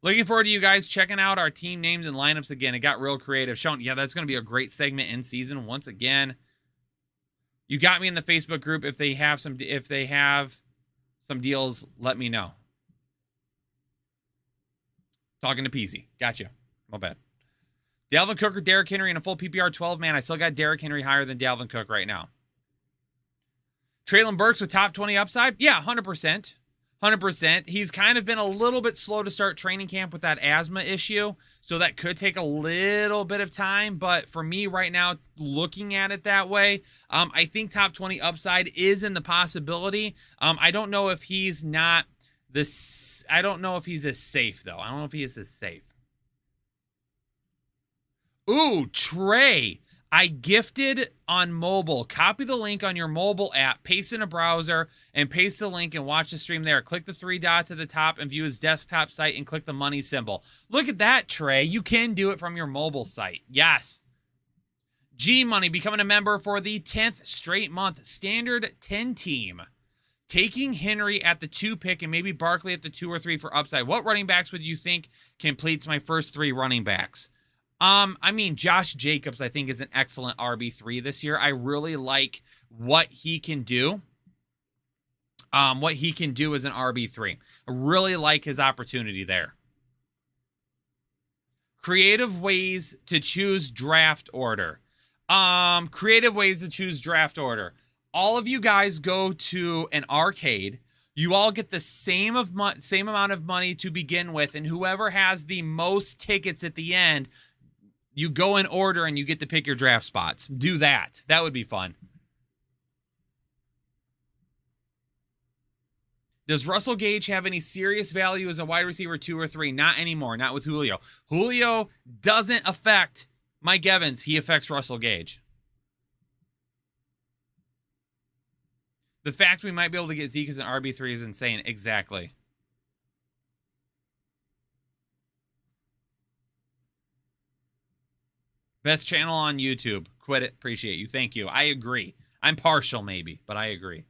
Looking forward to you guys checking out our team names and lineups again. It got real creative. Sean, yeah, that's going to be a great segment in season once again. You got me in the Facebook group. If they have some deals, let me know. Talking to Peasy. Gotcha. My bad. Dalvin Cook or Derrick Henry in a full PPR 12, man. I still got Derrick Henry higher than Dalvin Cook right now. Treylon Burks with top 20 upside? Yeah, 100%. 100%. He's kind of been a little bit slow to start training camp with that asthma issue, so that could take a little bit of time. But for me right now, looking at it that way, I think top 20 upside is in the possibility. I don't know if he's not this. I don't know if he's as safe though. I don't know if he is as safe. Ooh, Trey. I gifted on mobile. Copy the link on your mobile app, paste in a browser, and paste the link and watch the stream there. Click the 3 dots at the top and view his desktop site and click the money symbol. Look at that, Trey. You can do it from your mobile site. Yes. G-Money becoming a member for the 10th straight month. Standard 10 team. Taking Henry at the 2 pick and maybe Barkley at the 2 or 3 for upside. What running backs would you think completes my first 3 running backs? I mean, Josh Jacobs, I think, is an excellent RB3 this year. I really like what he can do. What he can do as an RB3. I really like his opportunity there. Creative ways to choose draft order. Creative ways to choose draft order. All of you guys go to an arcade. You all get the same amount of money to begin with, and whoever has the most tickets at the end, you go in order and you get to pick your draft spots. Do that. That would be fun. Does Russell Gage have any serious value as a wide receiver 2 or 3? Not anymore. Not with Julio. Julio doesn't affect Mike Evans. He affects Russell Gage. The fact we might be able to get Zeke as an RB3 is insane. Exactly. Best channel on YouTube. Quit it. Appreciate you. Thank you. I agree. I'm partial maybe, but I agree.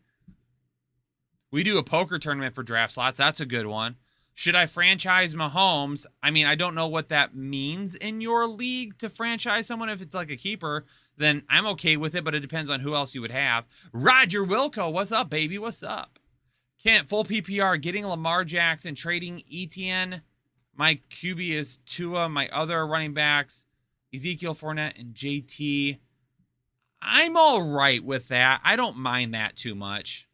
We do a poker tournament for draft slots. That's a good one. Should I franchise Mahomes? I mean, I don't know what that means in your league to franchise someone. If it's like a keeper, then I'm okay with it, but it depends on who else you would have. Roger Wilco, what's up, baby? What's up? Kent, full PPR, getting Lamar Jackson, trading Etienne. My QB is Tua. My other running backs, Ezekiel Fournette and JT. I'm all right with that. I don't mind that too much.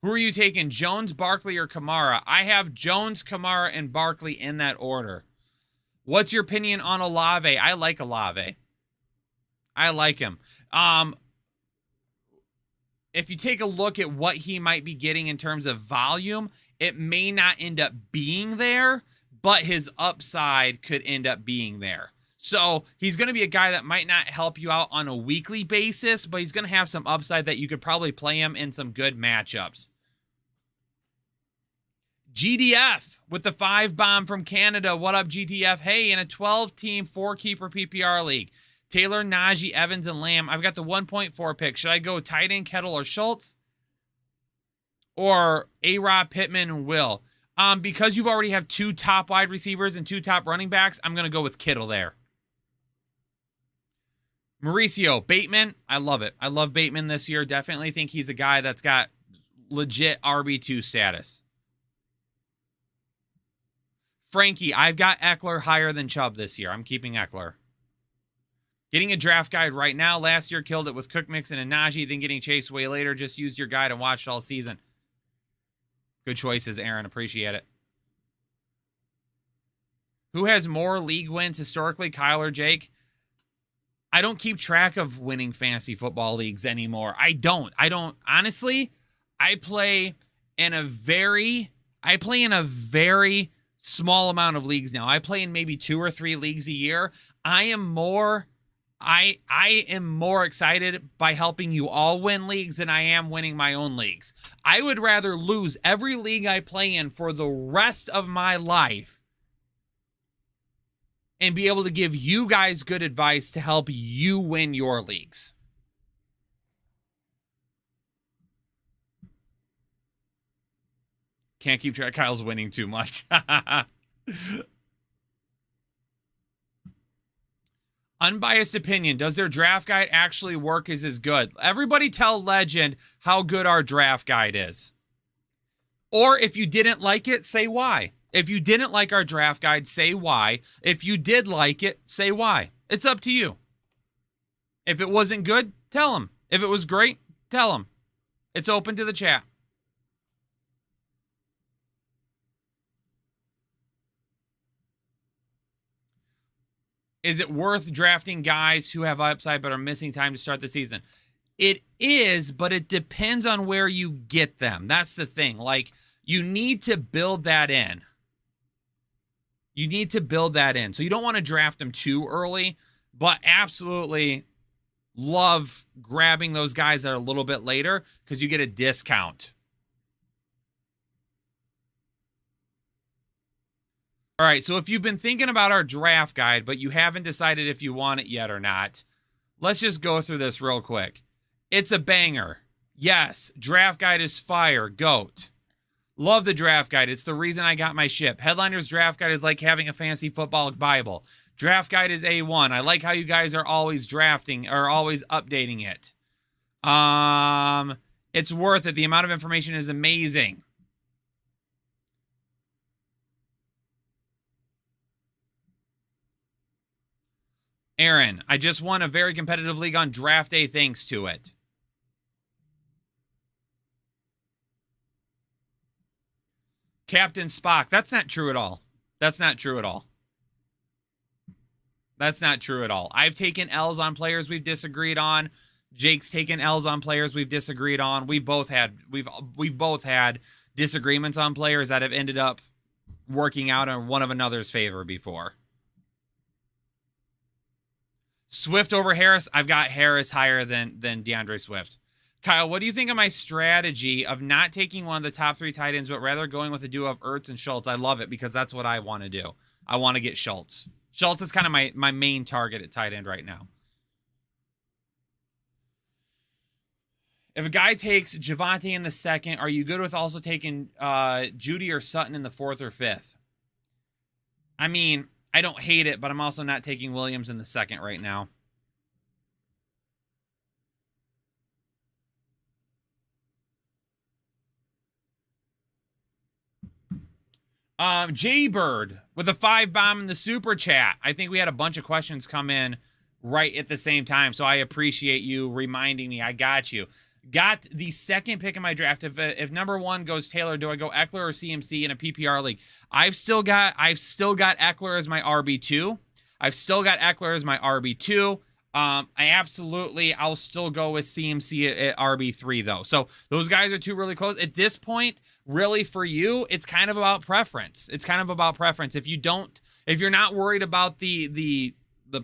Who are you taking, Jones, Barkley, or Kamara? I have Jones, Kamara, and Barkley in that order. What's your opinion on Olave? I like Olave. I like him. If you take a look at what he might be getting in terms of volume, it may not end up being there, but his upside could end up being there. So he's going to be a guy that might not help you out on a weekly basis, but he's going to have some upside that you could probably play him in some good matchups. GDF with the 5 bomb from Canada. What up, GDF? Hey, in a 12-team, 4-keeper PPR league, Taylor, Najee, Evans, and Lamb. I've got the 1.4 pick. Should I go tight end, Kettle, or Schultz? Or A-Rod, Pittman, and Will? Because you've already have 2 top wide receivers and 2 top running backs, I'm going to go with Kittle there. Mauricio, Bateman, I love it. I love Bateman this year. Definitely think he's a guy that's got legit RB2 status. Frankie, I've got Eckler higher than Chubb this year. I'm keeping Eckler. Getting a draft guide right now. Last year killed it with Cook, Mixon, and Najee. Then getting Chase way later. Just used your guide and watched all season. Good choices, Aaron. Appreciate it. Who has more league wins historically, Kyle or Jake? I don't keep track of winning fantasy football leagues anymore. I don't. Honestly, I play in a very small amount of leagues now. I play in maybe 2 or 3 leagues a year. I am more excited by helping you all win leagues than I am winning my own leagues. I would rather lose every league I play in for the rest of my life and be able to give you guys good advice to help you win your leagues. Can't keep track. Kyle's winning too much. Unbiased opinion. Does their draft guide actually work as good? Everybody tell Legend how good our draft guide is. Or if you didn't like it, say why. If you didn't like our draft guide, say why. If you did like it, say why. It's up to you. If it wasn't good, tell them. If it was great, tell them. It's open to the chat. Is it worth drafting guys who have upside but are missing time to start the season? It is, but it depends on where you get them. That's the thing. Like, you need to build that in. You need to build that in. So you don't want to draft them too early, but absolutely love grabbing those guys that are a little bit later because you get a discount. All right, so if you've been thinking about our draft guide, but you haven't decided if you want it yet or not, let's just go through this real quick. It's a banger. Yes, draft guide is fire. GOAT. Love the draft guide. It's the reason I got my ship. Headliners draft guide is like having a fancy football Bible. Draft guide is A1. I like how you guys are always drafting or always updating it. It's worth it. The amount of information is amazing. Aaron, I just won a very competitive league on draft day thanks to it. Captain Spock. That's not true at all. That's not true at all. That's not true at all. I've taken L's on players we've disagreed on. Jake's taken L's on players we've disagreed on. We've both had disagreements on players that have ended up working out in one of another's favor before. Swift over Harris. I've got Harris higher than DeAndre Swift. Kyle, what do you think of my strategy of not taking one of the top 3 tight ends, but rather going with a duo of Ertz and Schultz? I love it because that's what I want to do. I want to get Schultz. Schultz is kind of my main target at tight end right now. If a guy takes Javonte in the 2nd, are you good with also taking Judy or Sutton in the 4th or 5th? I mean, I don't hate it, but I'm also not taking Williams in the 2nd right now. J-Bird with a 5 bomb in the super chat. I think we had a bunch of questions come in right at the same time, so I appreciate you reminding me. I got you. Got the 2nd pick in my draft. If number 1 goes Taylor, do I go Eckler or CMC in a PPR league? I've still got Eckler as my RB2. I'll still go with CMC at RB3 though. So those guys are 2 really close. At this point, really for you, it's kind of about preference. If you're not worried about the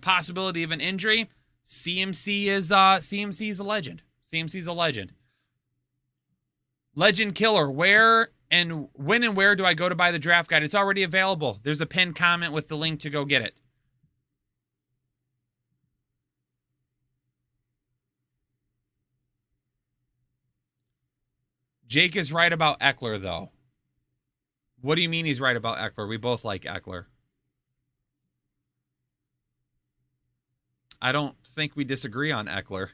possibility of an injury, CMC is a legend. CMC's a legend. Legend Killer, when and where do I go to buy the draft guide? It's already available. There's a pinned comment with the link to go get it. Jake is right about Eckler, though. What do you mean he's right about Eckler? We both like Eckler. I don't think we disagree on Eckler.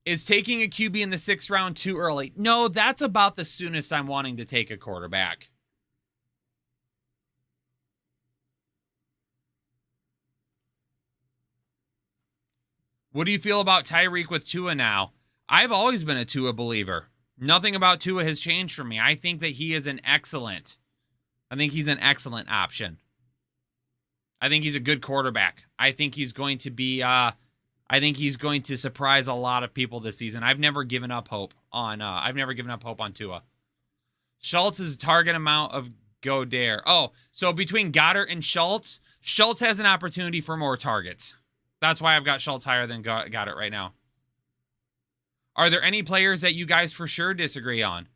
Is taking a QB in the 6th round too early? No, that's about the soonest I'm wanting to take a quarterback. What do you feel about Tyreek with Tua now? I've always been a Tua believer. Nothing about Tua has changed for me. I think that he is I think he's an excellent option. I think he's a good quarterback. I think he's going to be, I think he's going to surprise a lot of people this season. I've never given up hope on Tua. Schultz's target amount of Godare. Oh, so between Goddard and Schultz has an opportunity for more targets. That's why I've got Schultz higher than Goddard right now. Are there any players that you guys for sure disagree on?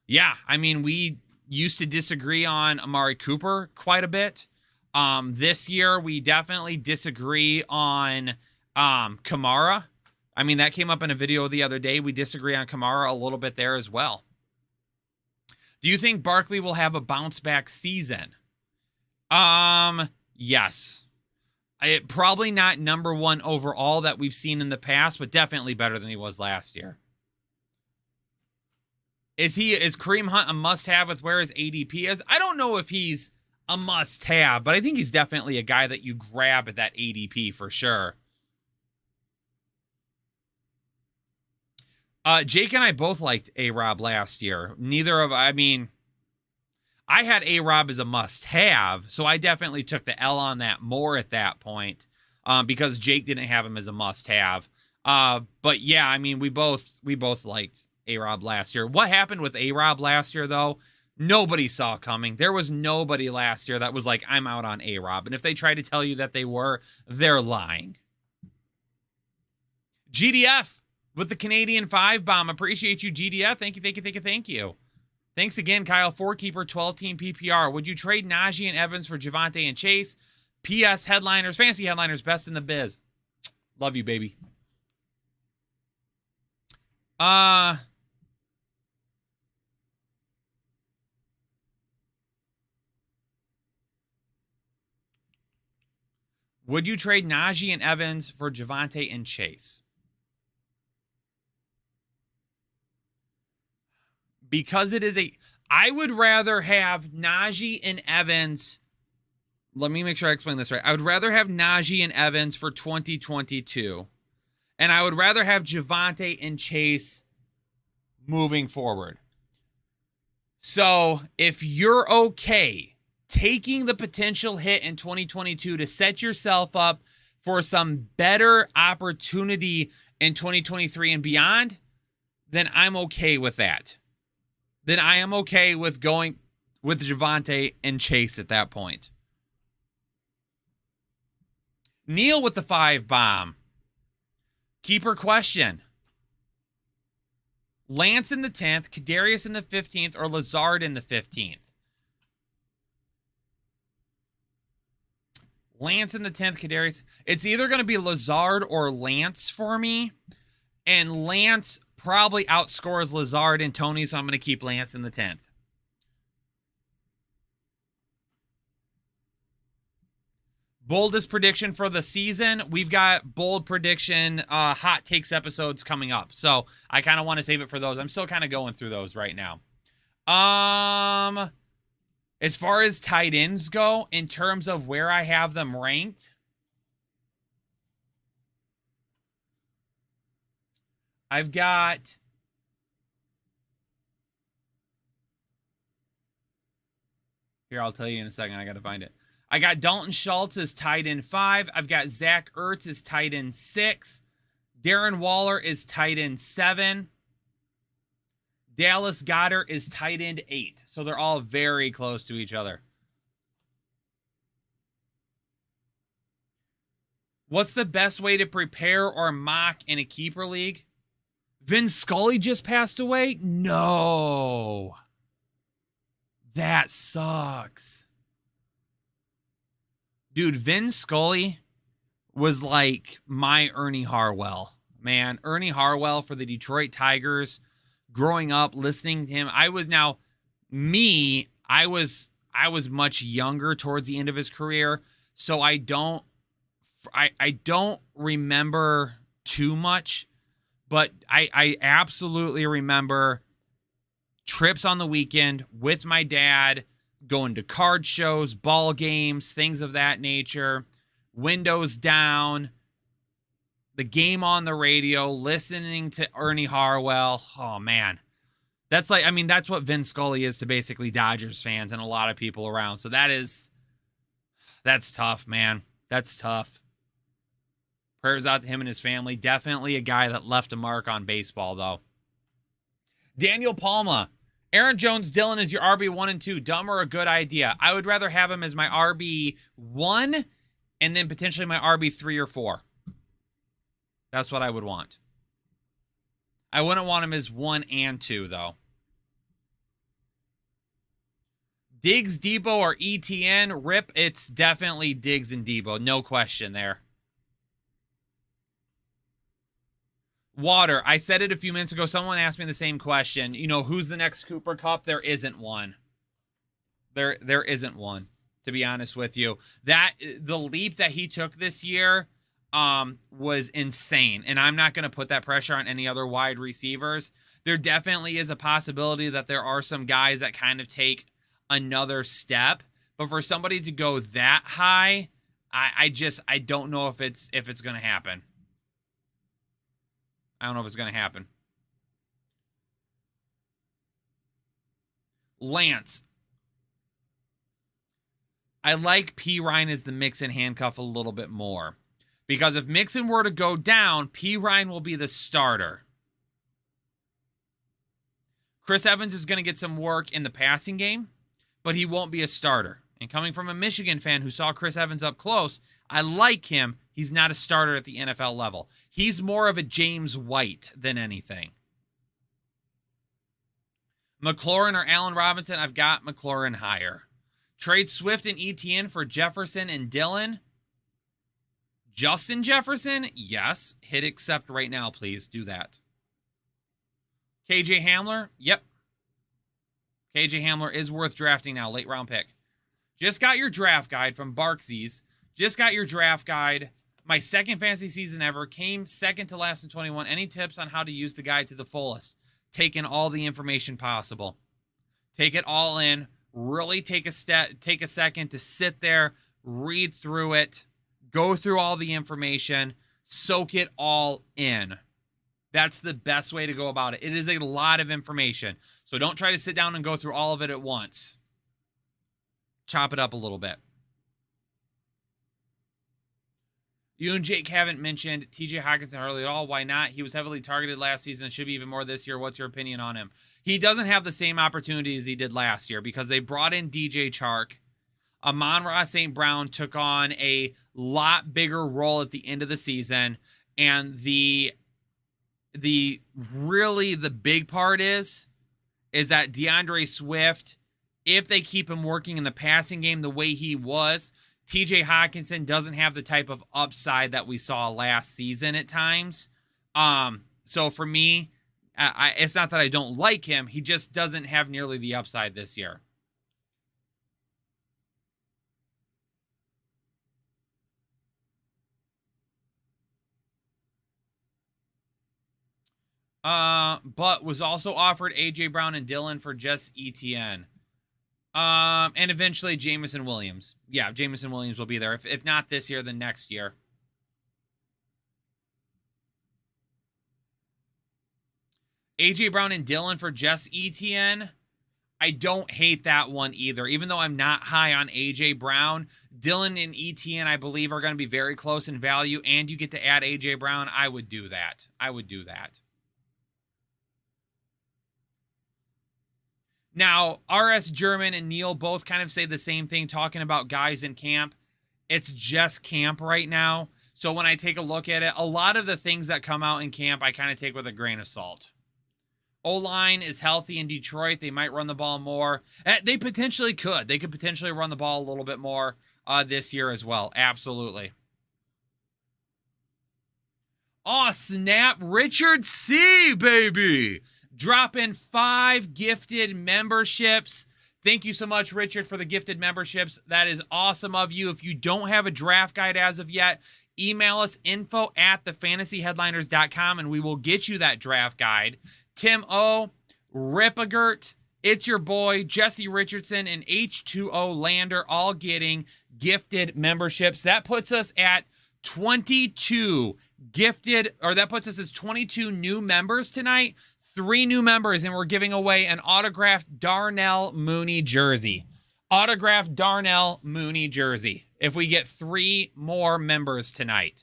Yeah, I mean, we used to disagree on Amari Cooper quite a bit. This year, we definitely disagree on Kamara. I mean, that came up in a video the other day. We disagree on Kamara a little bit there as well. Do you think Barkley will have a bounce back season? Yes. Probably not number 1 overall that we've seen in the past, but definitely better than he was last year. Is Kareem Hunt a must-have with where his ADP is? I don't know if he's a must-have, but I think he's definitely a guy that you grab at that ADP for sure. Jake and I both liked A-Rob last year. I had A-Rob as a must-have, so I definitely took the L on that more at that point because Jake didn't have him as a must-have. But yeah, I mean, we both liked A-Rob last year. What happened with A-Rob last year, though, nobody saw coming. There was nobody last year that was like, I'm out on A-Rob. And if they try to tell you that they were, they're lying. GDF with the Canadian 5 bomb. Appreciate you, GDF. Thank you. Thanks again, Kyle. 4-keeper, 12-team PPR. Would you trade Najee and Evans for Javonte and Chase? PS headliners, fantasy headliners, best in the biz. Love you, baby. Would you trade Najee and Evans for Javonte and Chase? Because I would rather have Najee and Evans. Let me make sure I explain this right. I would rather have Najee and Evans for 2022. And I would rather have Javonte and Chase moving forward. So if you're okay taking the potential hit in 2022 to set yourself up for some better opportunity in 2023 and beyond, then I'm okay with that. Then I am okay with going with Javonte and Chase at that point. Neil with the 5 bomb. Keeper question. Lance in the 10th, Kadarius in the 15th, or Lazard in the 15th? Lance in the 10th, Kadarius. It's either going to be Lazard or Lance for me. And Lance probably outscores Lazard and Tony, so I'm going to keep Lance in the 10th. Boldest prediction for the season. We've got bold prediction hot takes episodes coming up. So I kind of want to save it for those. I'm still kind of going through those right now. As far as tight ends go, in terms of where I have them ranked, I've got here, I'll tell you in a second. I got to find it. I got Dalton Schultz as tight end 5. I've got Zach Ertz as tight end 6. Darren Waller is tight end 7. Dallas Goedert is tight end 8. So they're all very close to each other. What's the best way to prepare or mock in a keeper league? Vin Scully just passed away? No. That sucks. Dude, Vin Scully was like my Ernie Harwell. Man, Ernie Harwell for the Detroit Tigers. Growing up, listening to him. I was much younger towards the end of his career, so I don't remember too much, but I absolutely remember trips on the weekend with my dad, going to card shows, ball games, things of that nature, windows down, the game on the radio, listening to Ernie Harwell. Oh, man. That's what Vin Scully is to basically Dodgers fans and a lot of people around. So that's tough, man. That's tough. Prayers out to him and his family. Definitely a guy that left a mark on baseball, though. Daniel Palma. Aaron Jones-Dillon is your RB1 and 2. Dumb or a good idea? I would rather have him as my RB1 and then potentially my RB3 or 4. That's what I would want. I wouldn't want him as 1 and 2, though. Diggs, Debo, or ETN? Rip, it's definitely Diggs and Debo. No question there. Water, I said it a few minutes ago. Someone asked me the same question. You know, who's the next Cooper Kupp? There isn't one. There isn't one, to be honest with you. The leap that he took this year was insane. And I'm not going to put that pressure on any other wide receivers. There definitely is a possibility that there are some guys that kind of take another step. But for somebody to go that high, I don't know if it's going to happen. I don't know if it's going to happen. Lance. I like P. Ryan as the Mixon handcuff a little bit more. Because if Mixon were to go down, P. Ryan will be the starter. Chris Evans is going to get some work in the passing game, but he won't be a starter. And coming from a Michigan fan who saw Chris Evans up close, I like him. He's not a starter at the NFL level. He's more of a James White than anything. McLaurin or Allen Robinson, I've got McLaurin higher. Trade Swift and ETN for Jefferson and Dillon. Justin Jefferson? Yes. Hit accept right now, please. Do that. KJ Hamler? Yep. KJ Hamler is worth drafting now. Late round pick. Just got your draft guide from Barksies. Just got your draft guide. My second fantasy season ever. Came second to last in 21. Any tips on how to use the guide to the fullest? Take in all the information possible. Take it all in. Really take a second to sit there, read through it, go through all the information, soak it all in. That's the best way to go about it. It is a lot of information. So don't try to sit down and go through all of it at once. Chop it up a little bit. You and Jake haven't mentioned TJ Hockenson hardly at all. Why not? He was heavily targeted last season. Should be even more this year. What's your opinion on him? He doesn't have the same opportunity as he did last year because they brought in DJ Chark. Amon-Ra St. Brown took on a lot bigger role at the end of the season. And the big part is that DeAndre Swift, if they keep him working in the passing game the way he was, TJ Hockenson doesn't have the type of upside that we saw last season at times. So for me, it's not that I don't like him. He just doesn't have nearly the upside this year. But was also offered A.J. Brown and Dillon for just ETN. And eventually Jameson Williams. Yeah, Jameson Williams will be there. If not this year, then next year. A.J. Brown and Dillon for just ETN. I don't hate that one either. Even though I'm not high on A.J. Brown, Dillon and ETN, I believe, are going to be very close in value, and you get to add A.J. Brown. I would do that. Now, R.S. German and Neil both kind of say the same thing, talking about guys in camp. It's just camp right now. So when I take a look at it, a lot of the things that come out in camp, I kind of take with a grain of salt. O-line is healthy in Detroit. They might run the ball more. They potentially could. They could potentially run the ball a little bit more this year as well. Absolutely. Oh, snap. Richard C., baby. Drop in 5 gifted memberships. Thank you so much, Richard, for the gifted memberships. That is awesome of you. If you don't have a draft guide as of yet, email us info@thefantasyheadliners.com and we will get you that draft guide. Tim O, Ripagert, it's your boy, Jesse Richardson, and H2O Lander all getting gifted memberships. That puts us at 22 gifted, or that puts us as 22 new members tonight. 3 new members, and we're giving away an autographed Darnell Mooney jersey. Autographed Darnell Mooney jersey. If we get 3 more members tonight.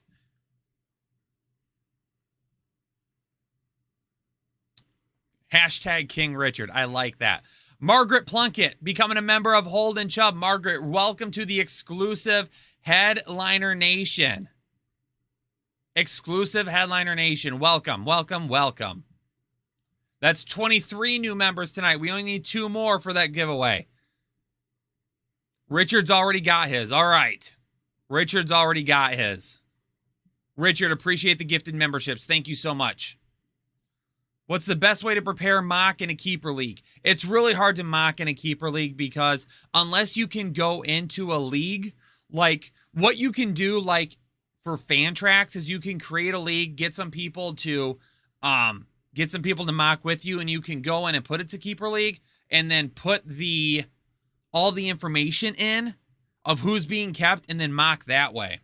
Hashtag King Richard. I like that. Margaret Plunkett, becoming a member of Holden Chubb. Margaret, welcome to the exclusive Headliner Nation. Exclusive Headliner Nation. Welcome, welcome, welcome. That's 23 new members tonight. We only need 2 more for that giveaway. Richard's already got his. All right. Richard's already got his. Richard, appreciate the gifted memberships. Thank you so much. What's the best way to prepare mock in a keeper league? It's really hard to mock in a keeper league because unless you can go into a league, like what you can do like for Fantrax is you can create a league, get some people to mock with you, and you can go in and put it to keeper league and then put all the information in of who's being kept and then mock that way.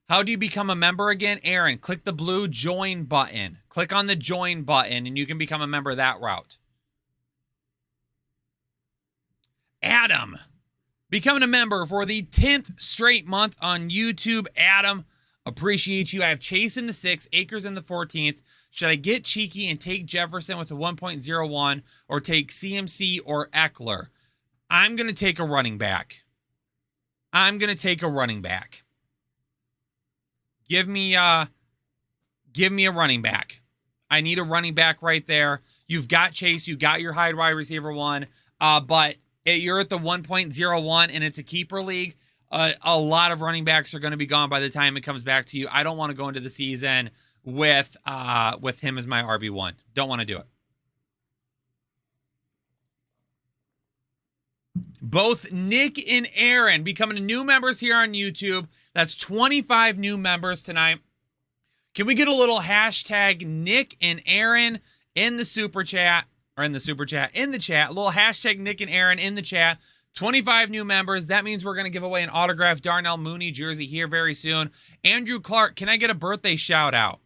How do you become a member again? Aaron, click the blue join button. Click on the join button and you can become a member that route. Adam, becoming a member for the 10th straight month on YouTube. Adam, appreciate you. I have Chase in the 6th, Akers in the 14th. Should I get cheeky and take Jefferson with a 1.01 or take CMC or Eckler? I'm going to take a running back. Give me a running back. I need a running back right there. You've got Chase. You got your high wide receiver one. But you're at the 1.01 and it's a keeper league. A lot of running backs are going to be gone by the time it comes back to you. I don't want to go into the season with him as my RB1. Don't want to do it. Both Nick and Aaron becoming new members here on YouTube. That's 25 new members tonight. Can we get a little hashtag Nick and Aaron in the super chat? Or in the chat. A little hashtag Nick and Aaron in the chat. 25 new members. That means we're going to give away an autographed Darnell Mooney jersey here very soon. Andrew Clark, can I get a birthday shout out?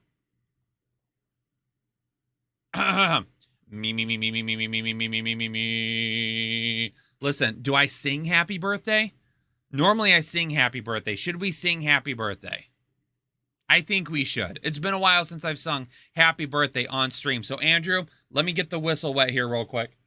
Me. Listen, do I sing happy birthday? Normally I sing happy birthday. Should we sing happy birthday? I think we should. It's been a while since I've sung happy birthday on stream. So Andrew, let me get the whistle wet here real quick.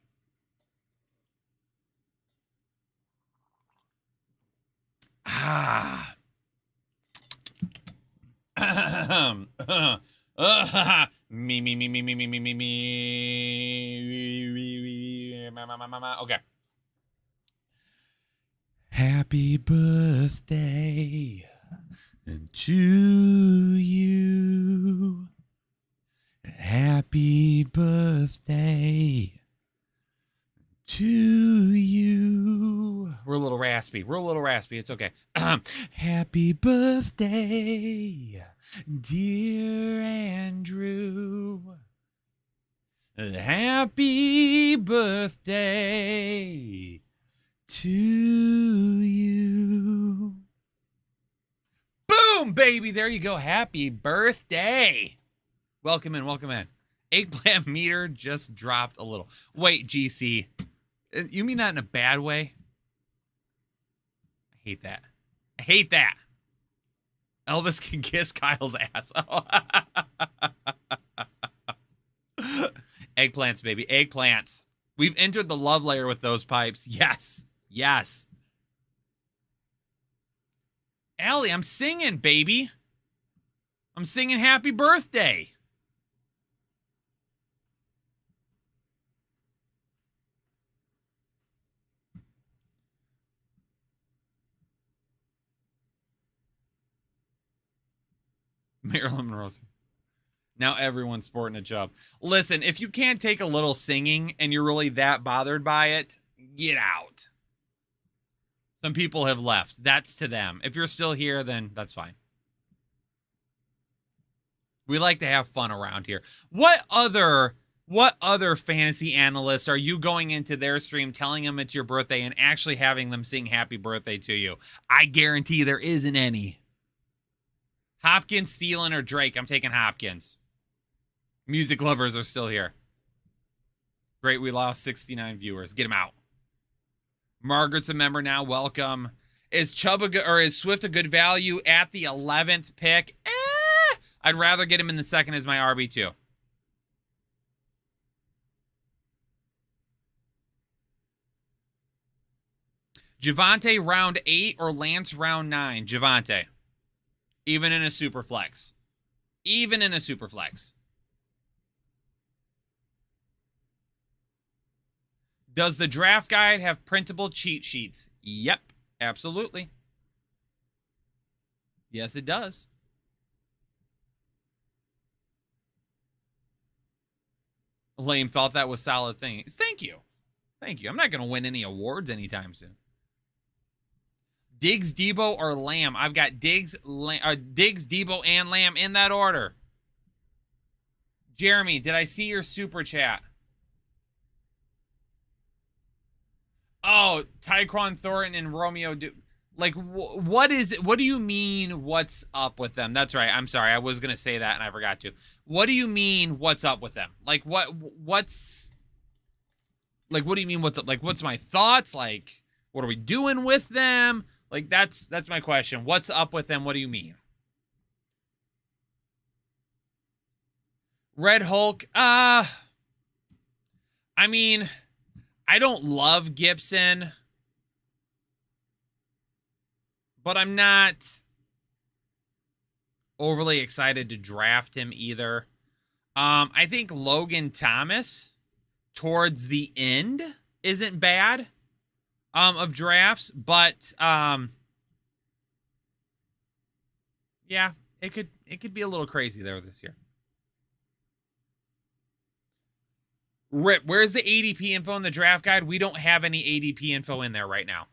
Okay. Happy birthday to you. Happy birthday to you. We're a little raspy. It's okay. Happy birthday, dear Andrew. Happy birthday to you. Boom, baby. There you go. Happy birthday. Welcome in. Eggplant meter just dropped a little. Wait, GC. You mean that in a bad way? I hate that. Elvis can kiss Kyle's ass. Eggplants, baby. Eggplants. We've entered the love layer with those pipes. Yes. Allie, I'm singing, baby. I'm singing happy birthday. Marilyn Monroe. Now everyone's sporting a job. Listen, if you can't take a little singing and you're really that bothered by it, get out. Some people have left. That's to them. If you're still here, then that's fine. We like to have fun around here. What other fantasy analysts are you going into their stream telling them it's your birthday and actually having them sing happy birthday to you? I guarantee there isn't any. Hopkins, Thielen, or Drake? I'm taking Hopkins. Music lovers are still here. Great, we lost 69 viewers. Get him out. Margaret's a member now. Welcome. Is Swift a good value at the 11th pick? I'd rather get him in the second as my RB2. Javonte round 8 or Lance round 9? Javonte. Even in a super flex. Does the draft guide have printable cheat sheets? Yep, absolutely. Yes, it does. Lame thought that was solid thing. Thank you. I'm not going to win any awards anytime soon. Diggs, Debo, or Lamb? I've got Diggs, Debo, and Lamb in that order. Jeremy, did I see your super chat? Oh, Tyquan Thornton and Romeo. What is it? What do you mean, what's up with them? That's right. I'm sorry. I was going to say that and I forgot to. What do you mean, what's up with them? What's... Like, what do you mean? What's my thoughts? Like, what are we doing with them? Like, that's my question. What's up with them? What do you mean? Red Hulk, I mean, I don't love Gibson, but I'm not overly excited to draft him either. I think Logan Thomas towards the end isn't bad of drafts, but yeah, it could be a little crazy there this year. Rip, where's the ADP info in the draft guide? We don't have any ADP info in there right now.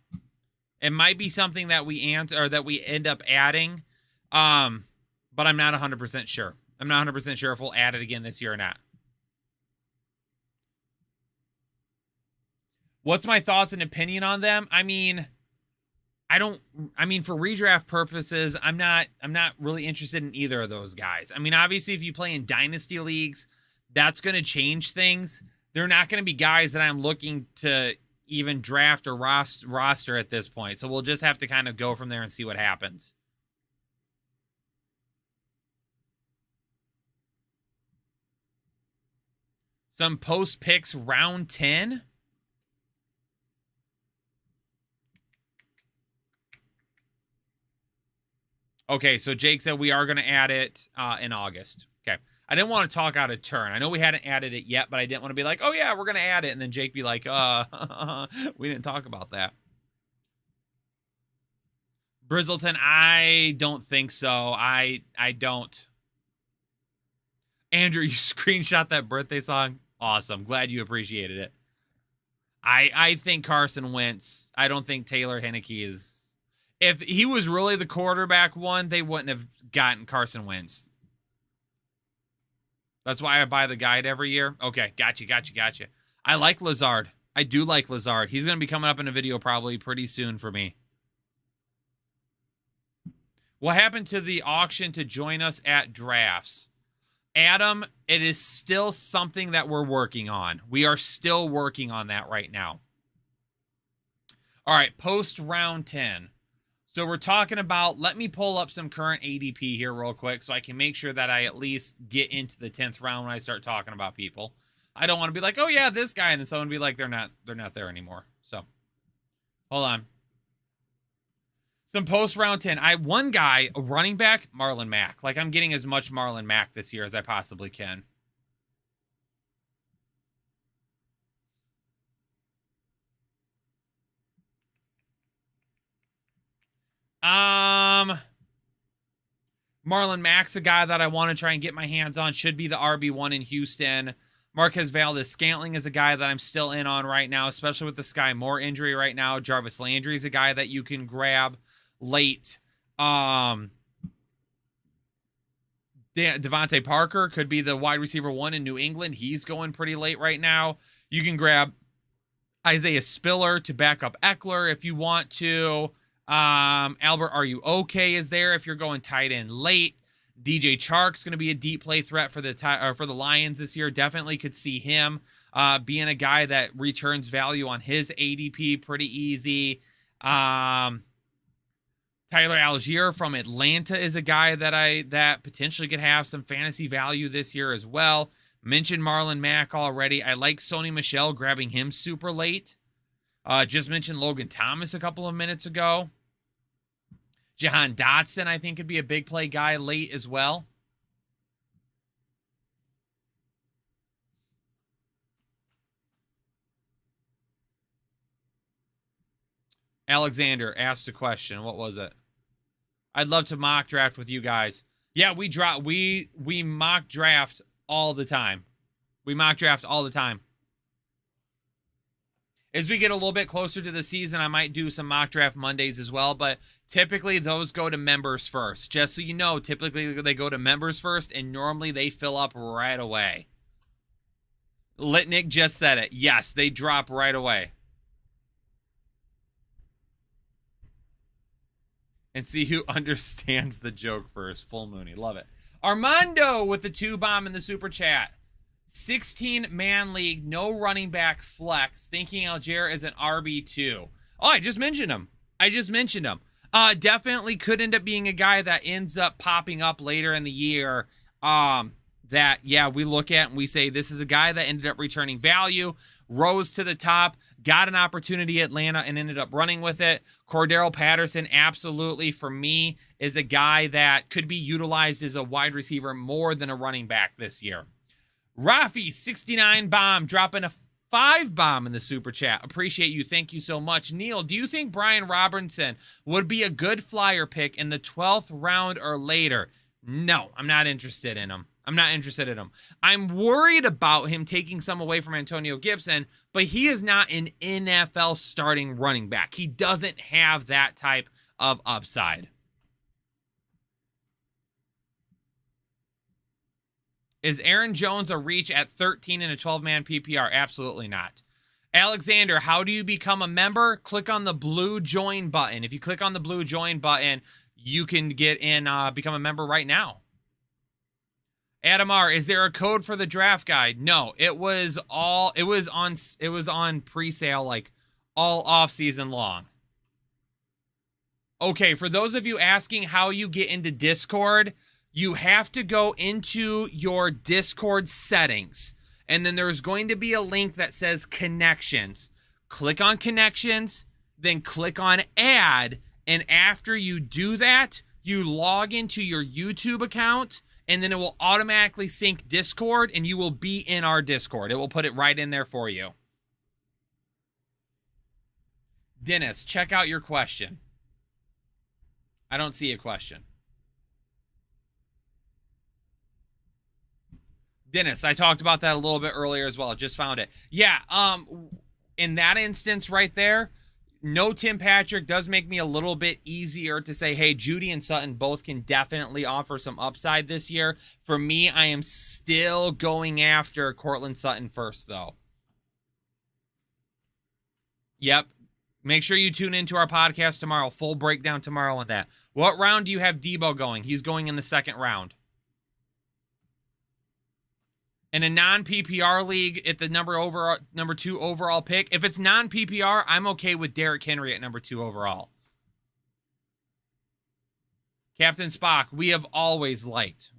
It might be something that we end up adding, but I'm not 100% sure. I'm not 100% sure if we'll add it again this year or not. What's my thoughts and opinion on them? I mean, for redraft purposes, I'm not really interested in either of those guys. I mean, obviously, if you play in dynasty leagues, that's going to change things. They're not going to be guys that I'm looking to even draft or roster at this point. So we'll just have to kind of go from there and see what happens. Some post picks round 10. Okay, so Jake said we are going to add it in August. Okay. I didn't want to talk out of turn. I know we hadn't added it yet, but I didn't want to be like, oh, yeah, we're going to add it. And then Jake be like, we didn't talk about that. Brizzleton, I don't think so. I don't. Andrew, you screenshot that birthday song? Awesome. Glad you appreciated it. I think Carson Wentz. I don't think Taylor Heineke is... If he was really the quarterback one, they wouldn't have gotten Carson Wentz. That's why I buy the guide every year. Okay, gotcha. I like Lazard. I do like Lazard. He's going to be coming up in a video probably pretty soon for me. What happened to the auction to join us at drafts? Adam, it is still something that we're working on. We are still working on that right now. All right, post round 10. So we're talking about, let me pull up some current ADP here real quick so I can make sure that I at least get into the 10th round when I start talking about people. I don't want to be like, oh yeah, this guy, and then someone be like, they're not there anymore. So hold on. Some post round 10. One guy, a running back, Marlon Mack. Like, I'm getting as much Marlon Mack this year as I possibly can. Marlon Mack's a guy that I want to try and get my hands on. Should be the RB1 in Houston. Marquez Valdes-Scantling is a guy that I'm still in on right now, especially with the Sky Moore injury right now. Jarvis Landry is a guy that you can grab late. Devontae Parker could be the wide receiver 1 in New England. He's going pretty late right now. You can grab Isaiah Spiller to back up Eckler if you want to. Albert, are you okay? Is there if you're going tight end late. DJ Chark's going to be a deep play threat for the Lions this year. Definitely could see him being a guy that returns value on his ADP pretty easy. Tyler Algier from Atlanta is a guy that potentially could have some fantasy value this year as well. Mentioned Marlon Mack already. I like Sony Michel, grabbing him super late. Just mentioned Logan Thomas a couple of minutes ago. Jahan Dotson, I think, could be a big play guy late as well. Alexander asked a question. What was it? I'd love to mock draft with you guys. Yeah, we mock draft all the time. We mock draft all the time. As we get a little bit closer to the season, I might do some mock draft Mondays as well, but typically those go to members first. Just so you know, typically they go to members first, and normally they fill up right away. Litnick just said it. Yes, they drop right away. And see who understands the joke first. Full Mooney. Love it. Armando with the 2 bomb in the super chat. 16-man league, no running back flex. Thinking Algier is an RB2. Oh, I just mentioned him. Definitely could end up being a guy that ends up popping up later in the year. We look at and we say this is a guy that ended up returning value, rose to the top, got an opportunity at Atlanta and ended up running with it. Cordero Patterson, absolutely, for me, is a guy that could be utilized as a wide receiver more than a running back this year. Rafi, 69 bomb, dropping a 5 bomb in the super chat. Appreciate you. Thank you so much. Neil, do you think Brian Robinson would be a good flyer pick in the 12th round or later? No, I'm not interested in him. I'm worried about him taking some away from Antonio Gibson, but he is not an NFL starting running back. He doesn't have that type of upside. Is Aaron Jones a reach at 13 in a 12-man PPR? Absolutely not. Alexander, how do you become a member? Click on the blue join button. If you click on the blue join button, you can get in, become a member right now. Adam R, is there a code for the draft guide? No, it was on pre-sale like all off season long. Okay, for those of you asking how you get into Discord, you have to go into your Discord settings, and then there's going to be a link that says connections. Click on connections, then click on add, and after you do that, you log into your YouTube account, and then it will automatically sync Discord, and you will be in our Discord. It will put it right in there for you. Dennis, check out your question. I don't see a question. Dennis, I talked about that a little bit earlier as well. Just found it. Yeah, in that instance right there, no Tim Patrick does make me a little bit easier to say, hey, Judy and Sutton both can definitely offer some upside this year. For me, I am still going after Cortland Sutton first, though. Yep. Make sure you tune into our podcast tomorrow. Full breakdown tomorrow on that. What round do you have Debo going? He's going in the 2nd round. In a non-PPR league, at the number 2 overall pick, if it's non-PPR, I'm okay with Derrick Henry at number 2 overall. Captain Spock, we have always liked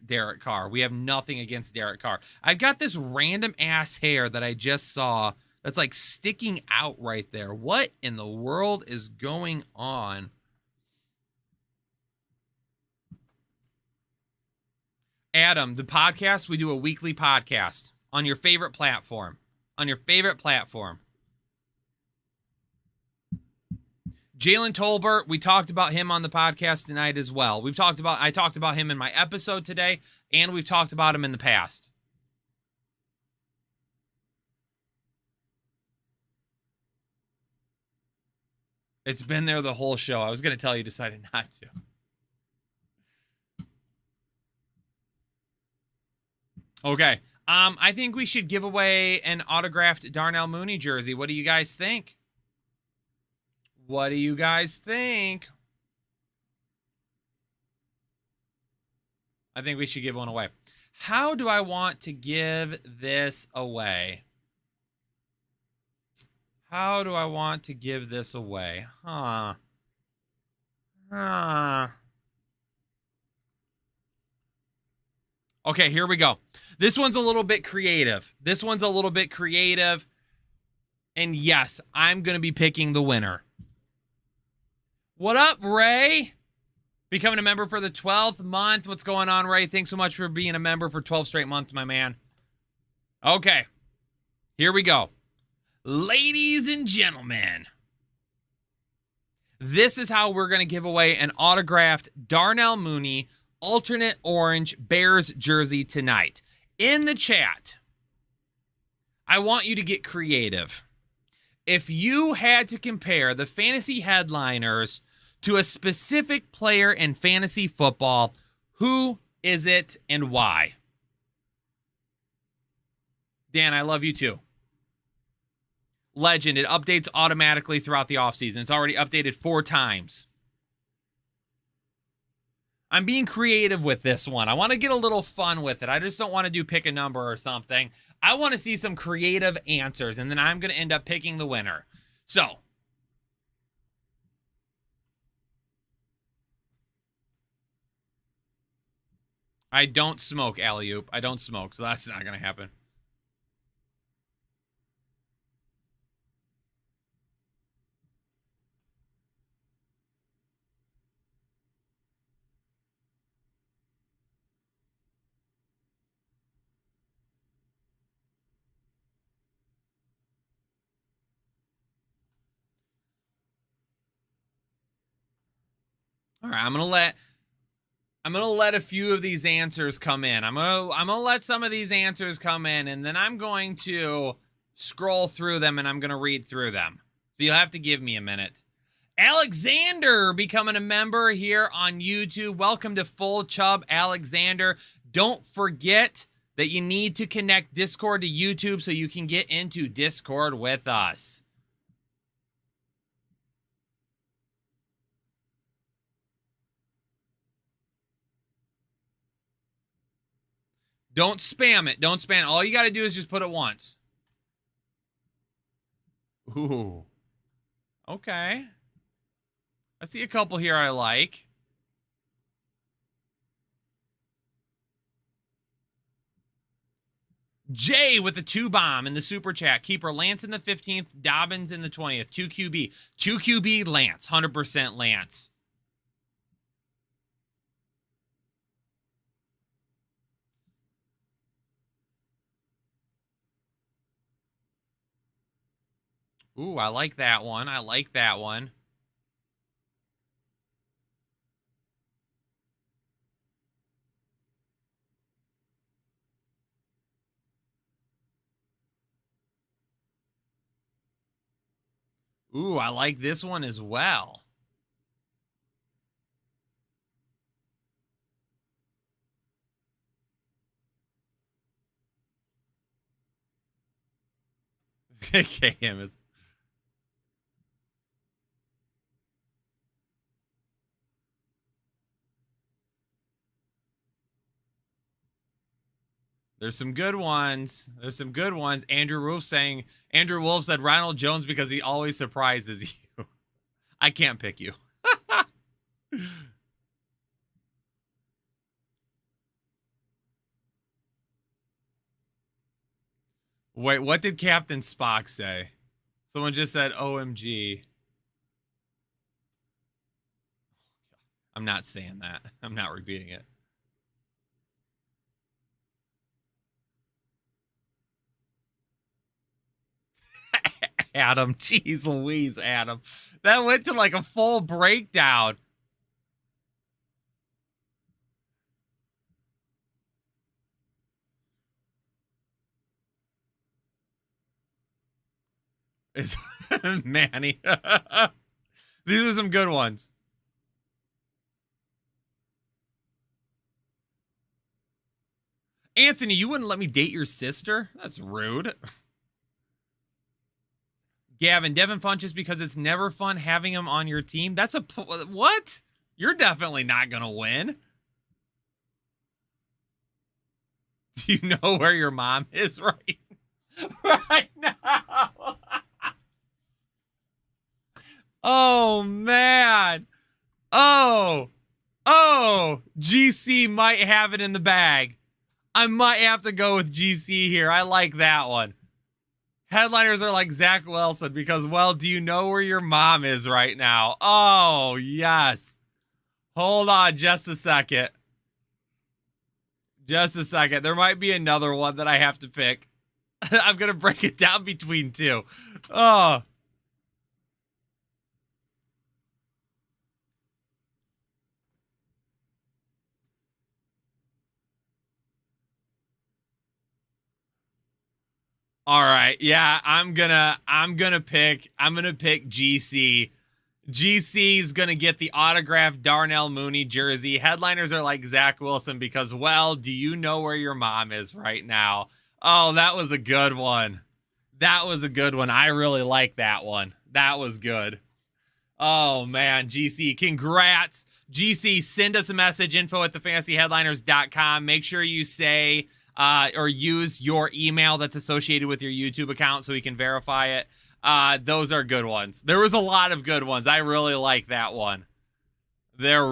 Derek Carr. We have nothing against Derek Carr. I've got this random ass hair that I just saw that's like sticking out right there. What in the world is going on? Adam, the podcast, we do a weekly podcast on your favorite platform. Jalen Tolbert, we talked about him on the podcast tonight as well. I talked about him in my episode today, and we've talked about him in the past. It's been there the whole show. I was going to tell you, decided not to. Okay. I think we should give away an autographed Darnell Mooney jersey. What do you guys think? I think we should give one away. How do I want to give this away? Okay, here we go. This one's a little bit creative. And yes, I'm going to be picking the winner. What up, Ray? Becoming a member for the 12th month. What's going on, Ray? Thanks so much for being a member for 12 straight months, my man. Okay, here we go. Ladies and gentlemen, this is how we're going to give away an autographed Darnell Mooney alternate orange Bears jersey tonight. In the chat, I want you to get creative. If you had to compare the fantasy headliners to a specific player in fantasy football, who is it and why? Dan, I love you too. Legend, it updates automatically throughout the offseason. It's already updated 4 times. I'm being creative with this one. I want to get a little fun with it. I just don't want to do pick a number or something. I want to see some creative answers, and then I'm going to end up picking the winner. So, I don't smoke, alley-oop. I don't smoke, so that's not going to happen. All right, I'm gonna let a few of these answers come in. I'm gonna let some of these answers come in, and then I'm going to scroll through them and I'm gonna read through them. So you'll have to give me a minute. Alexander becoming a member here on YouTube. Welcome to Full Chub, Alexander. Don't forget that you need to connect Discord to YouTube so you can get into Discord with us. Don't spam it. Don't spam it. All you got to do is just put it once. Ooh. Okay. I see a couple here I like. Jay with the 2-bomb in the super chat. Keeper Lance in the 15th, Dobbins in the 20th. 2QB. 2QB Lance. 100% Lance. Ooh, I like that one. I like that one. Ooh, I like this one as well. KM is... There's some good ones. There's some good ones. Andrew Wolf said Ronald Jones because he always surprises you. I can't pick you. Wait, what did Captain Spock say? Someone just said OMG. I'm not saying that. I'm not repeating it. Adam, jeez Louise, Adam. That went to like a full breakdown. It's Manny. These are some good ones. Anthony, you wouldn't let me date your sister? That's rude. Gavin, Devin Fun just because it's never fun having him on your team. That's a... What? You're definitely not going to win. Do you know where your mom is right now? Oh, man. Oh, GC might have it in the bag. I might have to go with GC here. I like that one. Headliners are like Zach Wilson because, well, do you know where your mom is right now? Oh, yes. Hold on just a second. Just a second. There might be another one that I have to pick. I'm going to break it down between two. Oh. All right. Yeah, I'm gonna pick GC. GC's gonna get the autographed Darnell Mooney jersey. Headliners are like Zach Wilson because, well, do you know where your mom is right now? Oh, that was a good one. That was a good one. I really like that one. That was good. Oh, man, GC, congrats. GC, send us a message, info@thefantasyheadliners.com. Make sure you say or use your email that's associated with your YouTube account so we can verify it. Those are good ones. There was a lot of good ones. I really like that one. There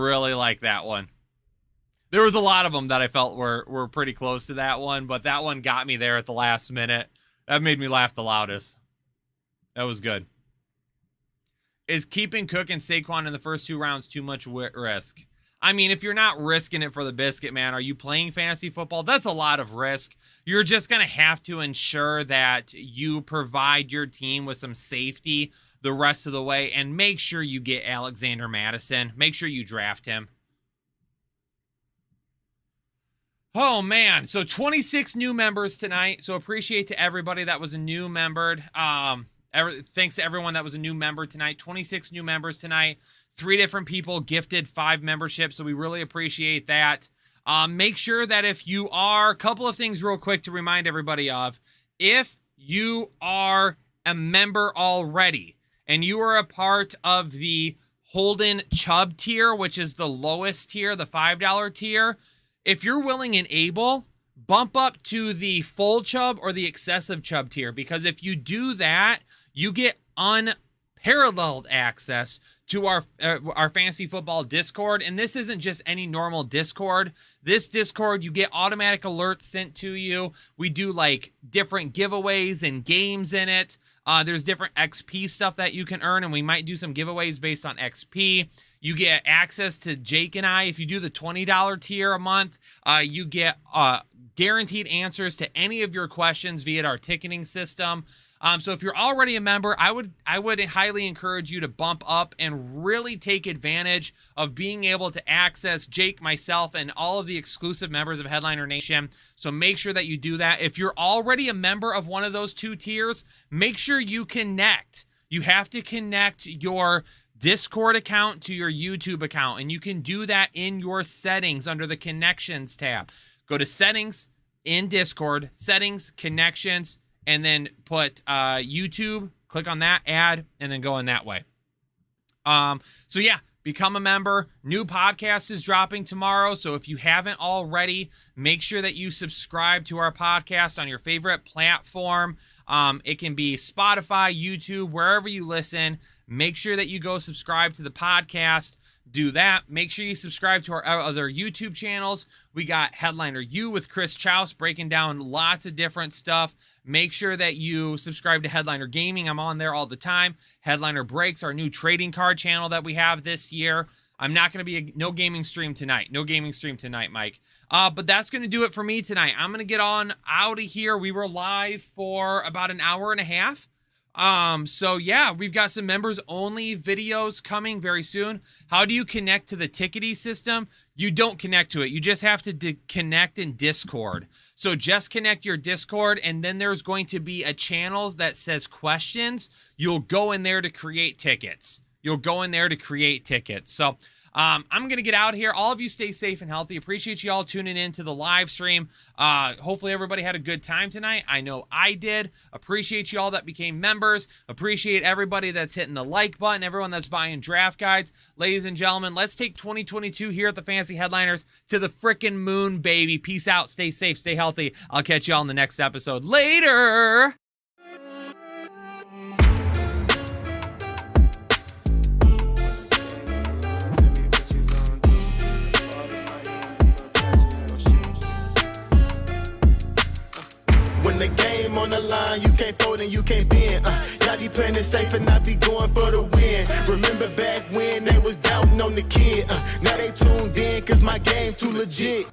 was a lot of them that I felt were pretty close to that one, but that one got me there at the last minute. That made me laugh the loudest. That was good. Is keeping Cook and Saquon in the first 2 rounds too much risk? I mean, if you're not risking it for the biscuit, man, are you playing fantasy football? That's a lot of risk. You're just going to have to ensure that you provide your team with some safety the rest of the way, and make sure you get Alexander Mattison. Make sure you draft him. Oh, man. So 26 new members tonight. So appreciate to everybody that was a new member. Thanks to everyone that was a new member tonight. 26 new members tonight. 3 different people gifted 5 memberships, so we really appreciate that. Make sure that if you are, a couple of things real quick to remind everybody of. If you are a member already and you are a part of the Holden Chubb tier, which is the lowest tier, the $5 tier, if you're willing and able, bump up to the full Chubb or the excessive Chubb tier, because if you do that, you get unparalleled access to our fantasy football Discord. And this isn't just any normal Discord. This Discord, you get automatic alerts sent to you. We do like different giveaways and games in it. There's different XP stuff that you can earn, and we might do some giveaways based on XP. You get access to Jake and I. If you do the $20 tier a month, you get guaranteed answers to any of your questions via our ticketing system. So if you're already a member, I would highly encourage you to bump up and really take advantage of being able to access Jake, myself, and all of the exclusive members of Headliner Nation. So make sure that you do that. If you're already a member of one of those 2 tiers, make sure you connect. You have to connect your Discord account to your YouTube account, and you can do that in your settings under the Connections tab. Go to Settings in Discord, Settings, Connections, and then put YouTube, click on that, add, and then go in that way. So yeah, become a member. New podcast is dropping tomorrow, so if you haven't already, make sure that you subscribe to our podcast on your favorite platform. It can be Spotify, YouTube, wherever you listen. Make sure that you go subscribe to the podcast. Do that. Make sure you subscribe to our other YouTube channels. We got Headliner U with Chris Chouse breaking down lots of different stuff. Make sure that you subscribe to Headliner Gaming. I'm on there all the time. Headliner Breaks, our new trading card channel that we have this year. I'm not going to be no gaming stream tonight. No gaming stream tonight, Mike. But that's going to do it for me tonight. I'm going to get on out of here. We were live for about an hour and a half. So yeah, we've got some members only videos coming very soon. How do you connect to the Tickety system? You don't connect to it. You just have to connect in Discord. So just connect your Discord, and then there's going to be a channel that says questions. You'll go in there to create tickets. So I'm going to get out of here. All of you stay safe and healthy. Appreciate you all tuning in to the live stream. Hopefully everybody had a good time tonight. I know I did. Appreciate you all that became members. Appreciate everybody that's hitting the like button, everyone that's buying draft guides. Ladies and gentlemen, let's take 2022 here at the Fantasy Headliners to the frickin' moon, baby. Peace out. Stay safe. Stay healthy. I'll catch you all in the next episode. Later. On the line, you can't fold and you can't bend. Y'all be playing it safe and I be going for the win. Remember back when they was doubting on the kid. Now they tuned in cause my game too legit.